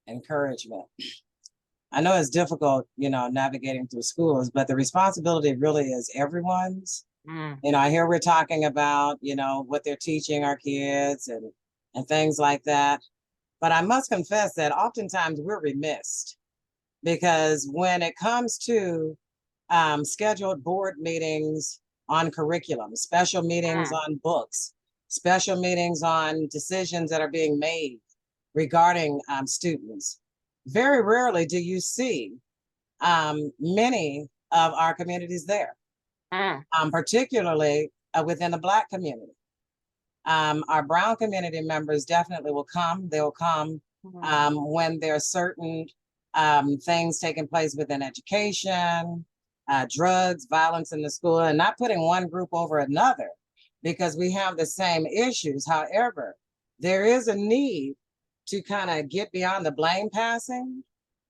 encouragement. I know it's difficult, navigating through schools, but the responsibility really is everyone's. I hear we're talking about, what they're teaching our kids and things like that. But I must confess that oftentimes we're remiss, because when it comes to scheduled board meetings on curriculum, special meetings on books, special meetings on decisions that are being made regarding students, very rarely do you see many of our communities there, particularly within the Black community. Our Brown community members definitely will come. They'll come when there are certain things taking place within education, drugs, violence in the school, and not putting one group over another, because we have the same issues. However, there is a need to kind of get beyond the blame passing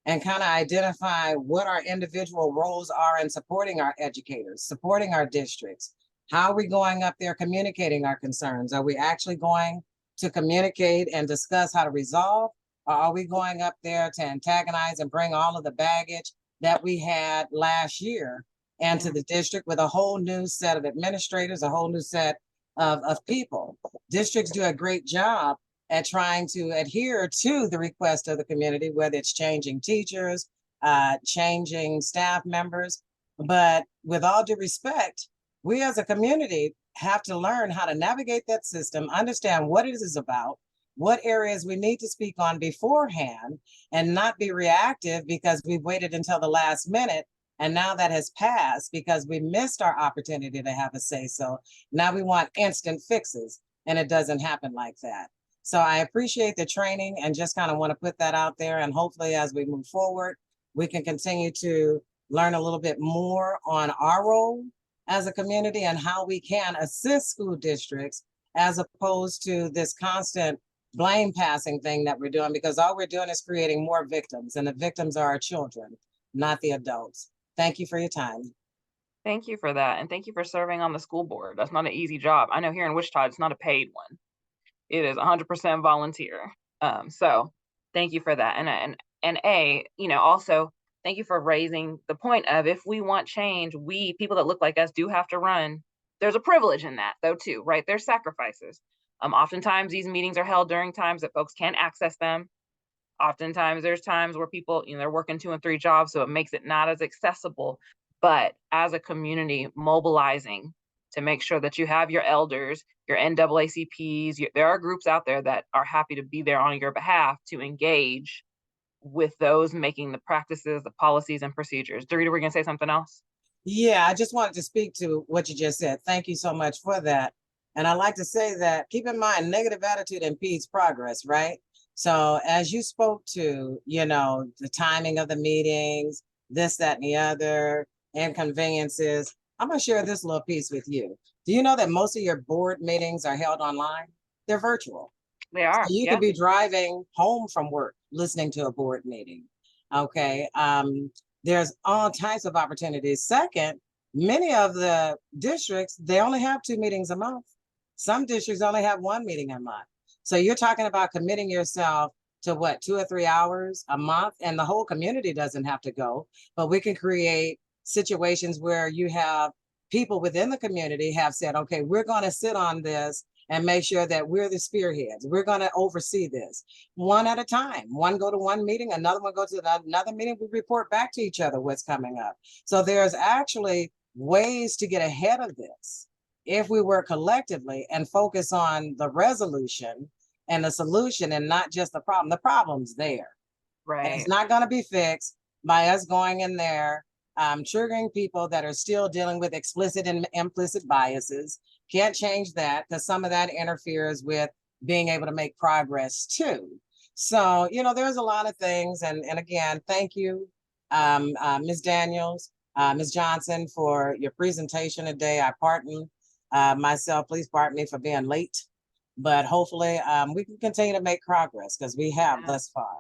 and kind of identify what our individual roles are in supporting our educators, supporting our districts. How are we going up there communicating our concerns? Are we actually going to communicate and discuss how to resolve? Or are we going up there to antagonize and bring all of the baggage that we had last year into the district with a whole new set of administrators, a whole new set of people? Districts do a great job at trying to adhere to the request of the community, whether it's changing teachers, changing staff members. But with all due respect, we as a community have to learn how to navigate that system, understand what it is about, what areas we need to speak on beforehand, and not be reactive because we waited until the last minute and now that has passed because we missed our opportunity to have a say so. Now we want instant fixes, and it doesn't happen like that. So I appreciate the training and just kind of want to put that out there, and hopefully as we move forward, we can continue to learn a little bit more on our role as a community and how we can assist school districts as opposed to this constant blame passing thing that we're doing, because all we're doing is creating more victims, and the victims are our children, not the adults. Thank you for your time. Thank you for that. And thank you for serving on the school board. That's not an easy job. I know here in Wichita, it's not a paid one. It is 100% volunteer. So thank you for that. And also thank you for raising the point of, if we want change, we people that look like us do have to run. There's a privilege in that though too, right? There's sacrifices. Oftentimes these meetings are held during times that folks can't access them. Oftentimes there's times where people, they're working 2 and 3 jobs, so it makes it not as accessible. but as a community mobilizing to make sure that you have your elders, your NAACPs, there are groups out there that are happy to be there on your behalf to engage with those making the practices, the policies and procedures. Dorita, we're gonna say something else? Yeah, I just wanted to speak to what you just said. Thank you so much for that. And I like to say that keep in mind, negative attitude impedes progress, right? So as you spoke to, you know, the timing of the meetings, this, that, and the other, inconveniences, I'm gonna share this little piece with you. Do you know that most of your board meetings are held online? They're virtual. They are. So you could be driving home from work, listening to a board meeting. Okay. There's all types of opportunities. Second, many of the districts, they only have 2 meetings a month. Some districts only have 1 meeting a month. So you're talking about committing yourself to what, 2 or 3 hours a month, and the whole community doesn't have to go, but we can create situations where you have people within the community have said, okay, we're going to sit on this and make sure that we're the spearheads. We're going to oversee this one at a time. One go to one meeting, another one go to another meeting. We report back to each other what's coming up. So there's actually ways to get ahead of this if we work collectively and focus on the resolution and the solution and not just the problem. The problem's there. Right. And it's not going to be fixed by us going in there, triggering people that are still dealing with explicit and implicit biases. Can't change that because some of that interferes with being able to make progress too. So, you know, there's a lot of things. And again, thank you, Ms. Daniels, Ms. Johnson, for your presentation today. I pardon myself, please pardon me for being late, but hopefully we can continue to make progress because we have thus far.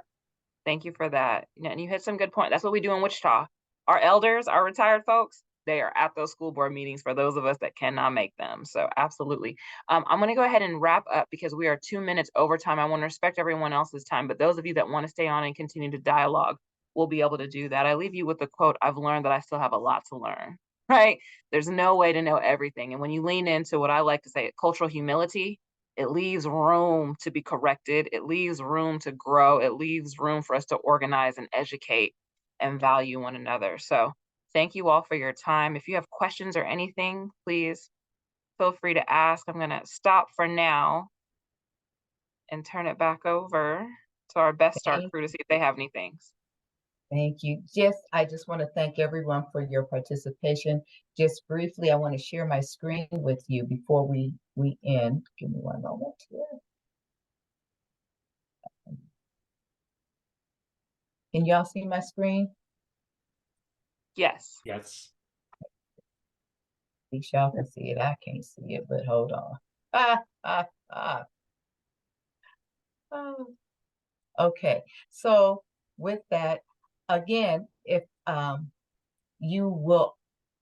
Thank you for that. And you hit some good points. That's what we do in Wichita. Our elders, our retired folks, they are at those school board meetings for those of us that cannot make them. So absolutely. I'm going to go ahead and wrap up because we are 2 minutes over time. I want to respect everyone else's time, but those of you that want to stay on and continue to dialogue will be able to do that. I leave you with the quote, I've learned that I still have a lot to learn, right? There's no way to know everything. And when you lean into what I like to say, cultural humility, it leaves room to be corrected. It leaves room to grow. It leaves room for us to organize and educate and value one another. So thank you all for your time. If you have questions or anything, please feel free to ask. I'm going to stop for now and turn it back over to our Best Start crew to see if they have any things. Thank you. I just want to thank everyone for your participation. Just briefly, I want to share my screen with you before we end. Give me one moment here. Can y'all see my screen? Yes. Yes. At least y'all can see it. I can't see it, but hold on. Oh. Okay. So with that, again, if you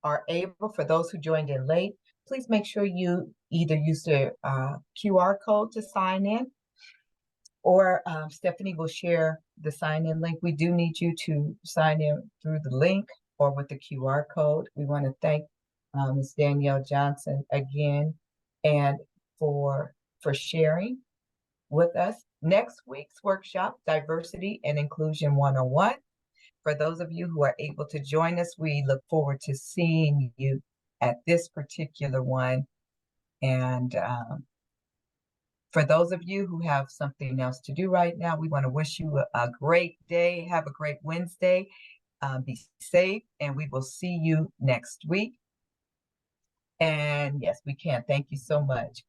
are able, for those who joined in late, please make sure you either use the QR code to sign in, or Stephanie will share the sign-in link. We do need you to sign in through the link or with the QR code. We want to thank Ms. Danielle Johnson again and for sharing with us. Next week's workshop, Diversity and Inclusion 101. For those of you who are able to join us, we look forward to seeing you at this particular one. And for those of you who have something else to do right now, we want to wish you a great day. Have a great Wednesday. Be safe, and we will see you next week. And yes, we can. Thank you so much.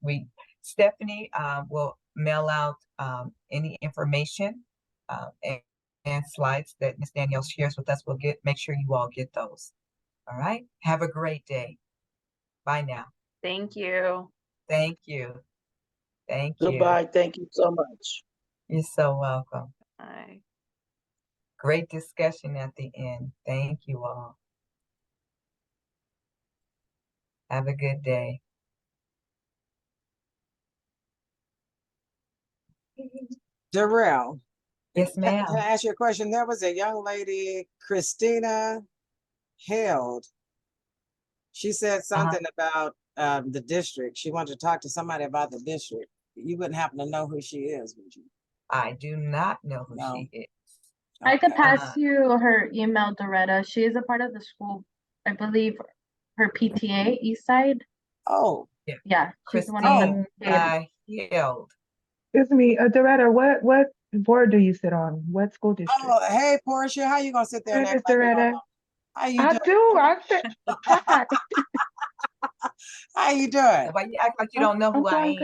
Stephanie will mail out any information and slides that Ms. Danielle shares with us. We'll make sure you all get those. All right. Have a great day. Bye now. Thank you. Thank you. Thank you. Goodbye. Thank you so much. You're so welcome. Bye. Great discussion at the end. Thank you all. Have a good day. Darrell. Yes, ma'am. Can I ask you a question? There was a young lady, Christina Held. She said something about the district. She wanted to talk to somebody about the district. You wouldn't happen to know who she is, would you? I do not know who she is. I could pass you her email, Doretta. She is a part of the school I believe her PTA, East Side. Oh, Yeah, she's one of the Christine Hield. Excuse me, Doretta, what board do you sit on? What school district? oh, hey, Portia, how you gonna sit there and Hey, act Miss like you don't Doretta. know? How you I doing? do. I said, hi. How you doing? Why you act like you don't know I'm who I doing am?